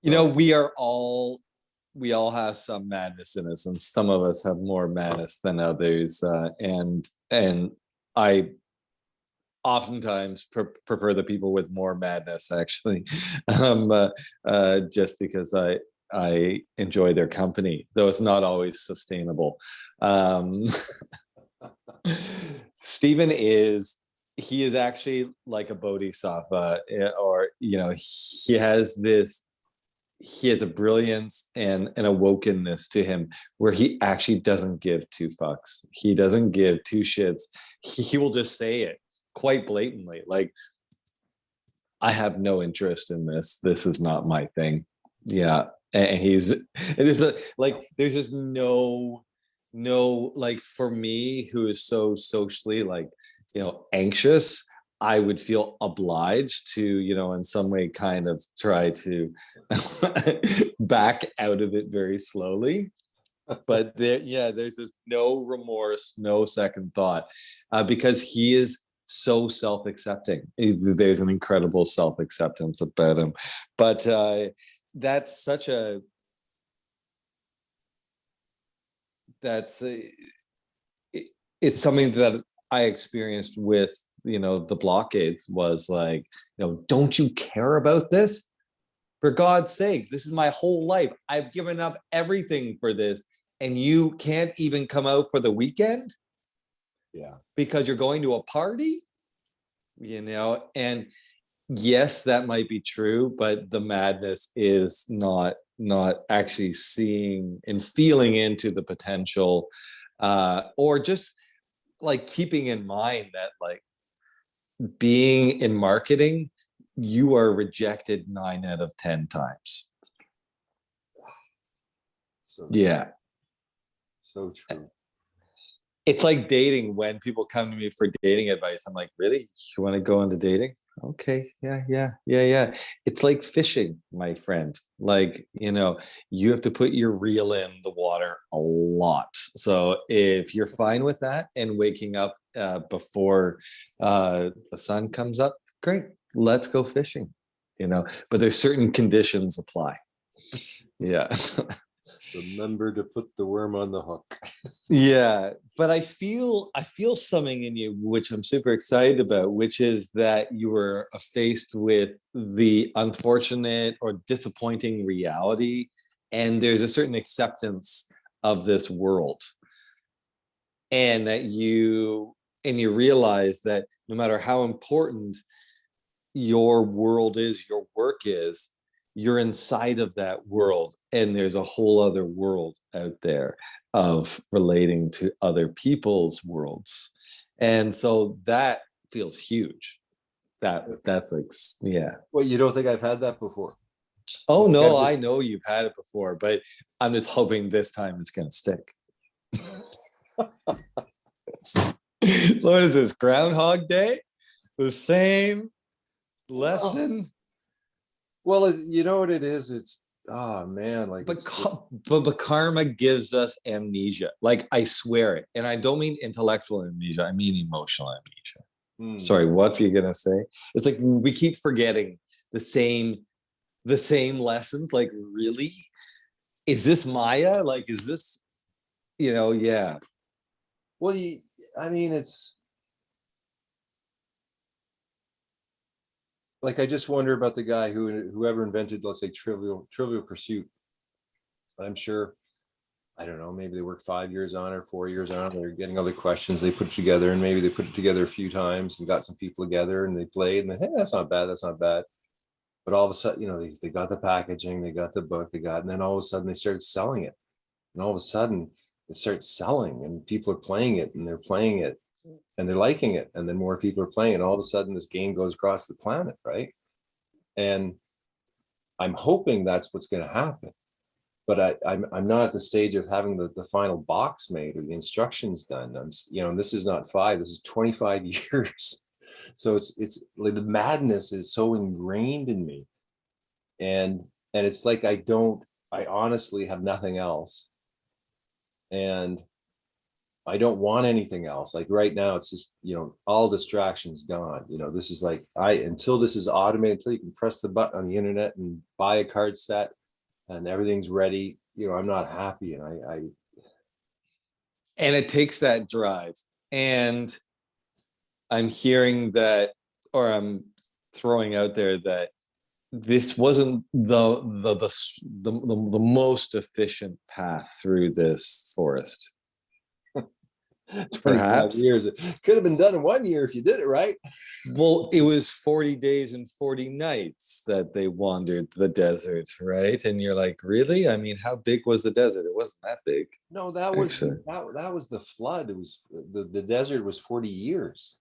You know, we all have some madness in us, and some of us have more madness than others. And I oftentimes prefer the people with more madness, actually, just because I enjoy their company, though it's not always sustainable. Um, Stephen he is actually like a bodhisattva, or you know, he has a brilliance and an awokenness to him where he actually doesn't give two fucks. He doesn't give two shits. He will just say it quite blatantly, like, I have no interest in this. This is not my thing. Yeah. And like, there's just no, like, for me, who is so socially, like, you know, anxious, I would feel obliged to, you know, in some way kind of try to back out of it very slowly. But there's just no remorse, no second thought, because he is so self-accepting. There's an incredible self-acceptance about him. But that's such a that's a, it, it's something that I experienced with, you know, the blockades, was like, you know, don't you care about this? For God's sake, this is my whole life. I've given up everything for this, and you can't even come out for the weekend? Yeah. Because you're going to a party? You know, and yes, that might be true, but the madness is not actually seeing and feeling into the potential, or just like keeping in mind that, like, being in marketing, you are rejected 9 out of 10 times. So Yeah. so true. It's like dating. When people come to me for dating advice, I'm like, really? You want to go into dating? Okay. Yeah. It's like fishing, my friend. Like, you know, you have to put your reel in the water a lot. So if you're fine with that and waking up before the sun comes up, great. Let's go fishing, you know, but there's certain conditions apply. Yeah. Remember to put the worm on the hook. Yeah, but I feel something in you, which I'm super excited about, which is that you were faced with the unfortunate or disappointing reality, and there's a certain acceptance of this world, and you realize that no matter how important your world is, your work is, you're inside of that world, and there's a whole other world out there of relating to other people's worlds. And so that feels huge. That's like, yeah. Well, you don't think I've had that before? Oh no, I've I just, know you've had it before, but I'm just hoping this time it's going to stick. What is this, Groundhog Day? The same lesson? well, you know what it is? It's, oh man, like, But, it's but karma gives us amnesia. Like, I swear it. And I don't mean intellectual amnesia, I mean emotional amnesia. Sorry, what were you gonna say? It's like we keep forgetting the same lessons. Like, really? Is this Maya? Like, is this, you know, yeah. well, I mean, it's, like I just wonder about the guy whoever invented, let's say, Trivial Pursuit. I'm sure, I don't know, maybe they worked 5 years on it or 4 years on it. They're getting other questions. They put it together, and maybe they put it together a few times and got some people together and they played and they, hey, that's not bad. That's not bad. But all of a sudden, they got the packaging, they got the book, and then all of a sudden they started selling it. And all of a sudden it starts selling and people are playing it and they're playing it and they're liking it. And then more people are playing it. All of a sudden this game goes across the planet, right? And I'm hoping that's what's going to happen. But I'm not at the stage of having the final box made or the instructions done. And this is not 5, this is 25 years. So it's like the madness is so ingrained in me. And it's like I honestly have nothing else. And I don't want anything else. Like right now, it's just, all distractions gone. This is like, until this is automated, until you can press the button on the internet and buy a card set and everything's ready, I'm not happy. And And it takes that drive. And I'm hearing that, or I'm throwing out there that this wasn't the most efficient path through this forest. 25 Perhaps. years, it could have been done in 1 year if you did it right. Well, it was 40 days and 40 nights that they wandered the desert, right? And you're like, really? I mean, how big was the desert? It wasn't that big. No, that was the flood. It was the desert was 40 years.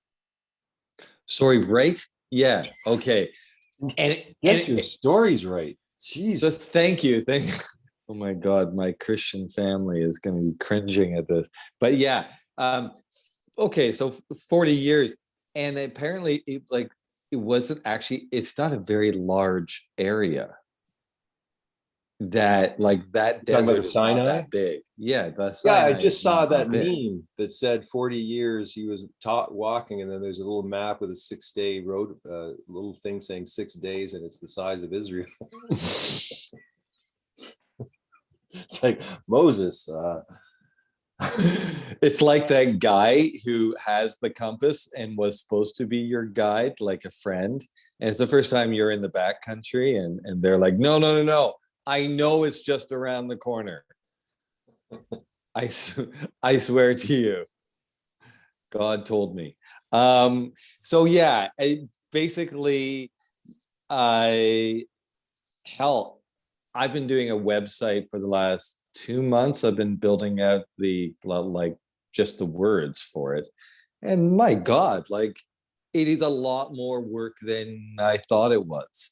Sorry, right? Yeah. Okay. And get your stories right. Jeez. So thank you. Oh my God, my Christian family is going to be cringing at this. But yeah. Okay, so 40 years. And apparently it wasn't actually, it's not a very large area. That desert is not that big. Yeah, I just saw that meme that said 40 years he was walking, and then there's a little map with a 6-day road, little thing saying 6 days, and it's the size of Israel. It's like Moses. It's like that guy who has the compass and was supposed to be your guide, like a friend. And it's the first time you're in the backcountry, and they're like, no. I know it's just around the corner. I swear to you. God told me. So yeah, I've been doing a website for the last 2 months. I've been building out just the words for it. And my God, it is a lot more work than I thought it was.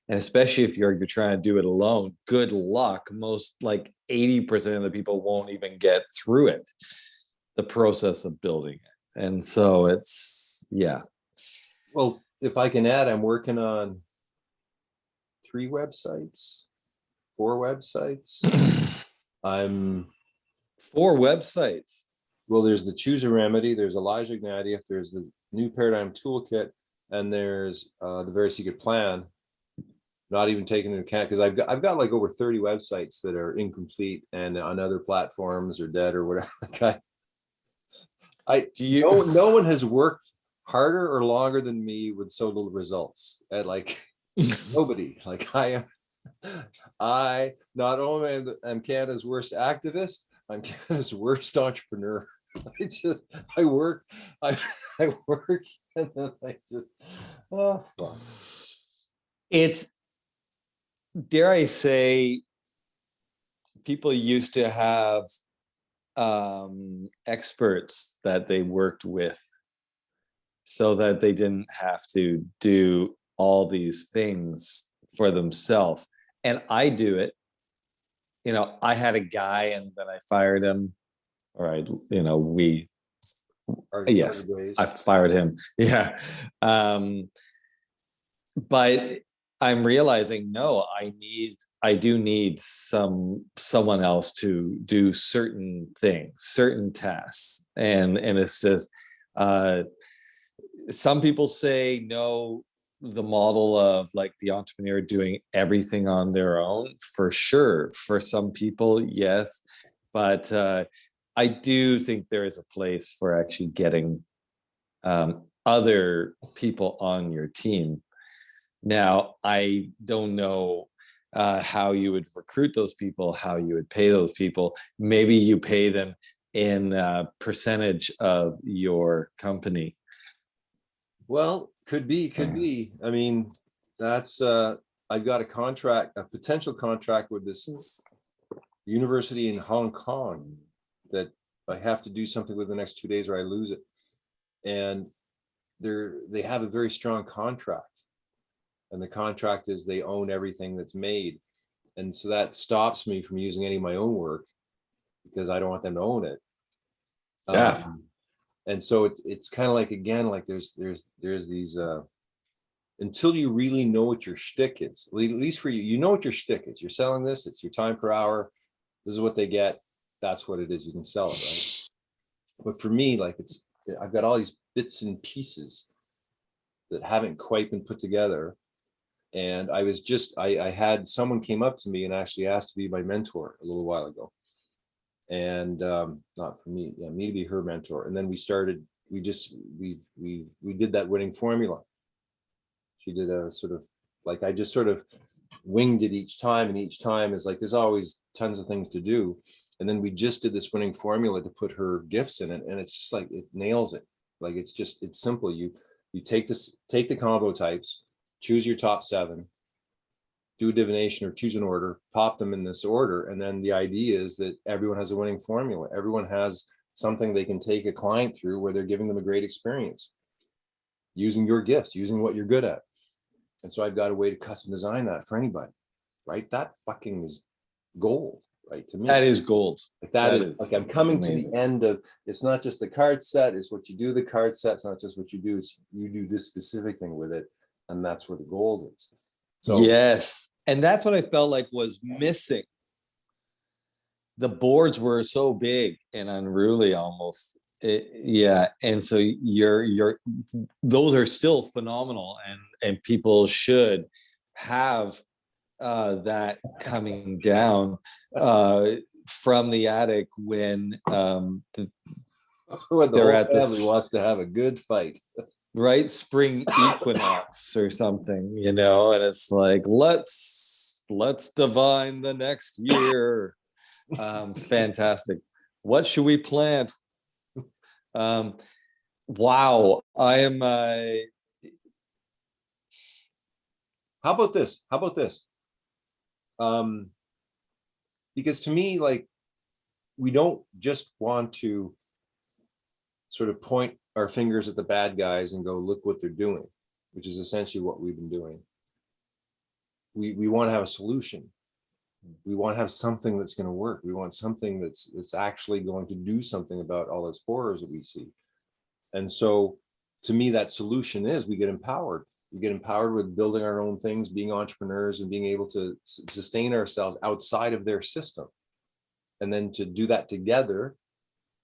And especially if you're trying to do it alone, good luck. Most 80% of the people won't even get through it, the process of building it. And so it's, yeah. Well, if I can add, I'm working on 4 websites. I'm 4 websites. Well, there's the Choose a Remedy, there's Elijah Ignatieff, there's the New Paradigm Toolkit, and there's the Very Secret Plan. Not even taken into account, because I've got over 30 websites that are incomplete and on other platforms or dead or whatever. No one has worked harder or longer than me with so little results. And nobody. I not only am Canada's worst activist, I'm Canada's worst entrepreneur. I work, and then fuck. It's, dare I say, people used to have experts that they worked with so that they didn't have to do all these things for themselves. And I do it. I had a guy and then I fired him. All right, I fired him. Yeah. But I'm realizing, no, I do need someone else to do certain things, certain tasks. And it's just, some people say no, the model of the entrepreneur doing everything on their own, for sure. For some people, yes. But I do think there is a place for actually getting other people on your team. Now, I don't know how you would recruit those people, how you would pay those people. Maybe you pay them in percentage of your company. Well, could be. I mean, that's I've got a potential contract with this university in Hong Kong that I have to do something with the next 2 days or I lose it. And they have a very strong contract. And the contract is they own everything that's made. And so that stops me from using any of my own work because I don't want them to own it. Yeah. And so it's kind of like, again, like there's these until you really know what your shtick is, at least for you, you know what your shtick is. You're selling this, it's your time per hour. This is what they get. That's what it is. You can sell it, right? But for me, like I've got all these bits and pieces that haven't quite been put together. And I had someone came up to me and actually asked to be my mentor a little while ago. And not for me, yeah, me to be her mentor. And then we did that winning formula. She did a sort of like, I just sort of winged it each time. And each time is like, there's always tons of things to do. And then we just did this winning formula to put her gifts in it. And it's just like, it nails it. Like, it's simple. You take the combo types, choose your top 7, do a divination or choose an order, pop them in this order. And then the idea is that everyone has a winning formula. Everyone has something they can take a client through where they're giving them a great experience using your gifts, using what you're good at. And so I've got a way to custom design that for anybody, right? That fucking is gold, right? To me, That is gold. Like that is like, I'm coming amazing. To the end of, it's not just the card set, it's what you do the card set. It's not just what you do, it's you do this specific thing with it. And that's where the gold is. So yes. And that's what I felt like was missing. The boards were so big and unruly almost. Yeah. And so those are still phenomenal, and people should have that coming down from the attic when the whole family wants to have a good fight. Right, spring equinox or something, and it's like, let's divine the next year. Fantastic. What should we plant? Wow, I am how about this? Because to me, like, we don't just want to sort of point our fingers at the bad guys and go, look what they're doing, which is essentially what we've been doing. We want to have a solution. We want to have something that's going to work. We want something that's actually going to do something about all those horrors that we see. And so to me, that solution is we get empowered. We get empowered with building our own things, being entrepreneurs, and being able to sustain ourselves outside of their system. And then to do that together,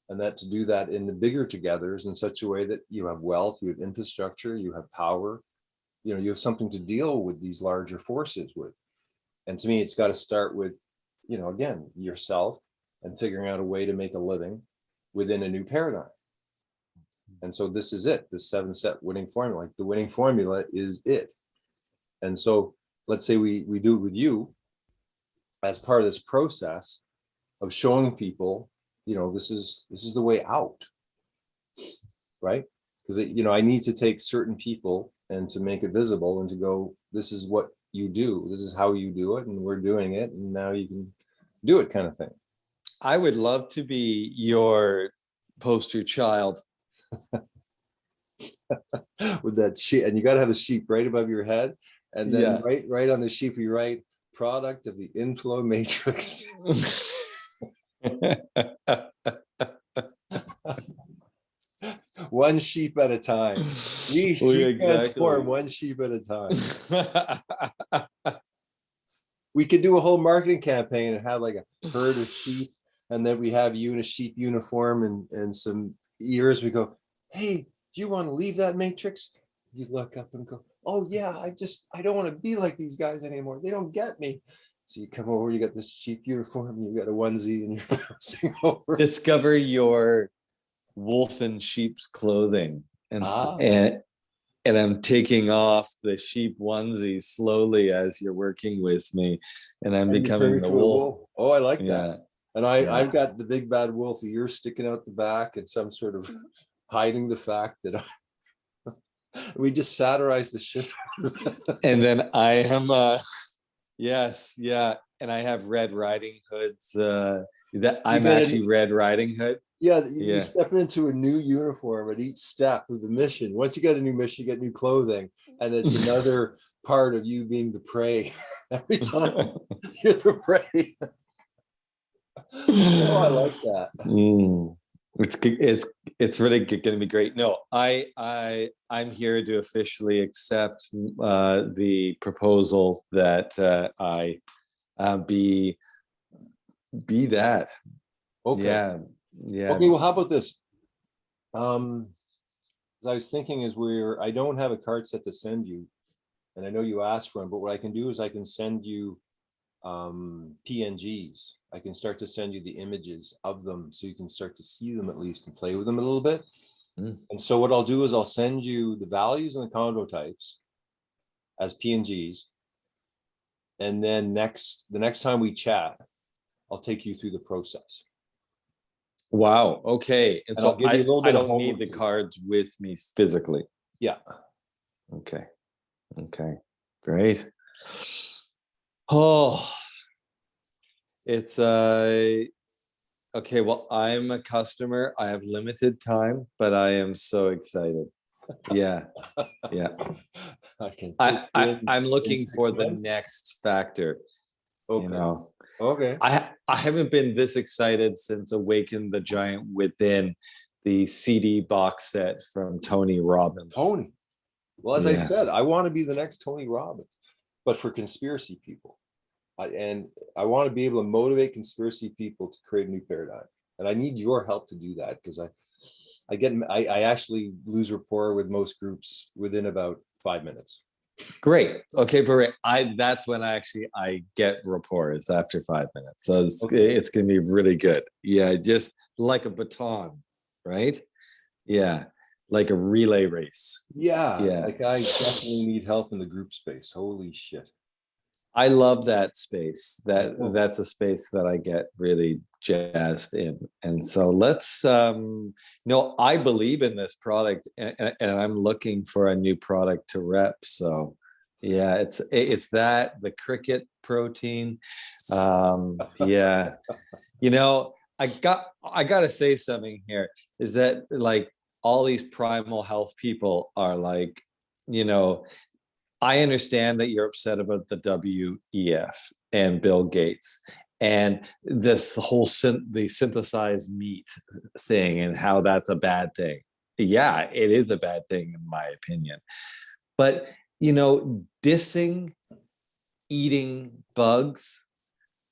and that to do that in the bigger togethers in such a way that you have wealth, you have infrastructure, you have power, you have something to deal with these larger forces with. And to me, it's got to start with, again, yourself and figuring out a way to make a living within a new paradigm. And so this is it, this 7-step winning formula. Like, the winning formula is it. And so let's say we do it with you as part of this process of showing people, this is the way out, right? Because I need to take certain people and to make it visible and to go, this is what you do, this is how you do it, and we're doing it, and now you can do it, kind of thing. I would love to be your poster child. With that sheep, and you got to have a sheep right above your head, and then right on the sheep you write product of the inflow matrix. One sheep at a time. We transform one sheep at a time. We could do a whole marketing campaign and have like a herd of sheep, and then we have you in a sheep uniform and some ears. We go, hey, do you want to leave that matrix? You look up and go, oh yeah, I don't want to be like these guys anymore. They don't get me. So you come over, you got this sheep uniform, you got a onesie, and you're bouncing over. Discover your wolf in sheep's clothing, and and I'm taking off the sheep onesie slowly as you're working with me, and I'm And you turn becoming the into a wolf. Oh, I like that. Yeah, And yeah. I've got the big bad wolf ears sticking out the back and some sort of hiding the fact that we just satirize the shit. And then I am yes, yeah, and I have Red Riding Hoods. That I'm actually Red Riding Hood. Yeah, you Yeah. step into a new uniform at each step of the mission. Once you get a new mission, you get new clothing, and it's another part of you being the prey. Every time you're the prey. Oh, I like that. It's really going to be great. No, I'm here to officially accept the proposal that I be that. Okay. Yeah, yeah. Okay, well, how about this? As I was thinking, I don't have a card set to send you, and I know you asked for them, but what I can do is I can send you PNGs. I can start to send you the images of them so you can start to see them at least and play with them a little bit. And so what I'll do is I'll send you the values and the condo types as PNGs. And then the next time we chat, I'll take you through the process. Wow. Okay. And so I'll give you a little bit I of don't need the cards with me physically. Yeah. Okay. Okay. Great. Oh, it's okay. Well, I'm a customer. I have limited time, but I am so excited. Yeah. Yeah. I'm looking for the next factor. Okay. You know. Okay. I haven't been this excited since Awaken the Giant Within, the CD box set from Tony Robbins. Tony. Well, as I said, I want to be the next Tony Robbins, but for conspiracy people. And I want to be able to motivate conspiracy people to create a new paradigm. And I need your help to do that, because I actually lose rapport with most groups within about 5 minutes. Great. Okay, but that's when I get rapport is after 5 minutes. So it's going to be really good. Yeah, just like a baton, right? Yeah, like a relay race. Yeah, like I definitely need help in the group space. Holy shit. I love that space. That's a space that I get really jazzed in. And so let's I believe in this product, and I'm looking for a new product to rep. So yeah, it's that the cricket protein. Yeah. I got to say something here is that like all these primal health people are like, I understand that you're upset about the WEF and Bill Gates and this whole the synthesized meat thing and how that's a bad thing. Yeah, it is a bad thing in my opinion. But, dissing eating bugs,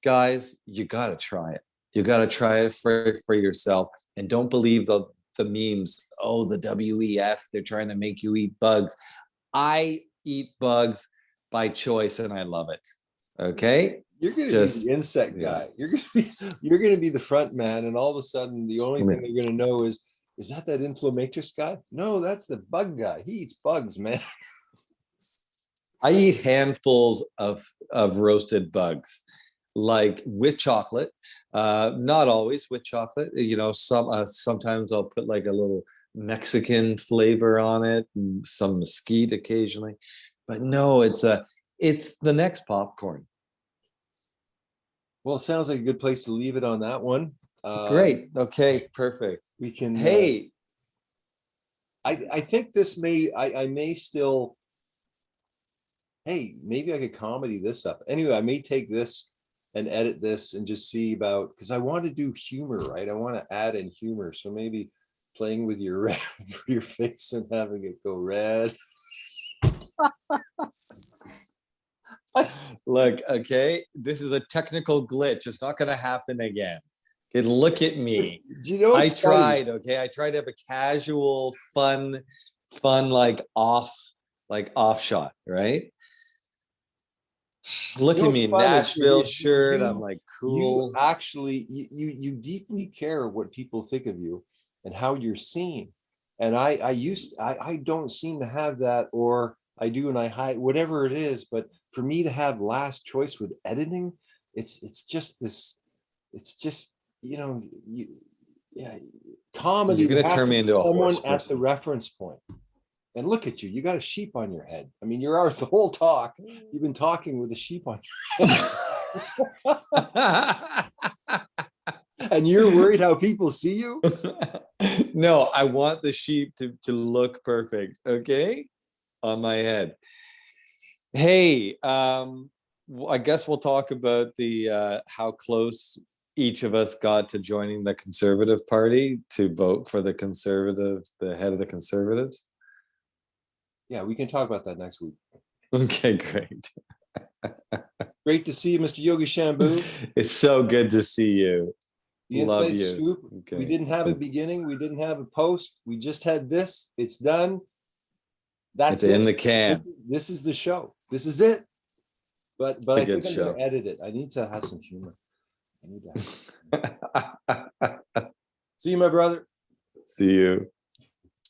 guys, you got to try it. You got to try it for yourself, and don't believe the memes. Oh, the WEF, they're trying to make you eat bugs. I eat bugs by choice and I love it. Okay. You're going to be the insect guy. You're going to be the front man. And all of a sudden, the only thing they're going to know is that inflammatrix guy? No, that's the bug guy. He eats bugs, man. I eat handfuls of roasted bugs, like with chocolate. Not always with chocolate. Sometimes I'll put like a little Mexican flavor on it, and some mesquite occasionally, but no, it's the next popcorn. Well, it sounds like a good place to leave it on that one. Great. Okay, perfect. We can. Hey, I think this I may still. Hey, maybe I could comedy this up. Anyway, I may take this and edit this and just see because I want to do humor, right? I want to add in humor. So maybe playing with your red, your face and having it go red. Look, okay, this is a technical glitch. It's not going to happen again. Okay, look at me. I tried. Okay, I tried to have a casual, fun, like off shot, right? Look at me, Nashville shirt. I'm like cool. You actually, you deeply care what people think of you and how you're seen. And I don't seem to have that, or I do and I hide, whatever it is. But for me to have last choice with editing, it's just this, it's just, yeah, comedy You're gonna has turn to me be into a someone horse at the person. reference point. And look at you, you got a sheep on your head. I mean, you're out the whole talk. You've been talking with a sheep on your head. And you're worried how people see you? No, I want the sheep to look perfect, okay, on my head. Hey, I guess we'll talk about the how close each of us got to joining the Conservative Party to vote for the Conservatives, the head of the Conservatives. Yeah, we can talk about that next week. Okay, great. Great to see you, Mr. Yogi Shambu. It's so good to see you. The Love inside you. scoop. Okay. We didn't have a beginning. We didn't have a post. We just had this. It's done. That's It's it. in the can. This is the show. This is it. But It's a I good think I'm show. going to edit it. I need to have some humor. I need to have some humor. See you, my brother. See you.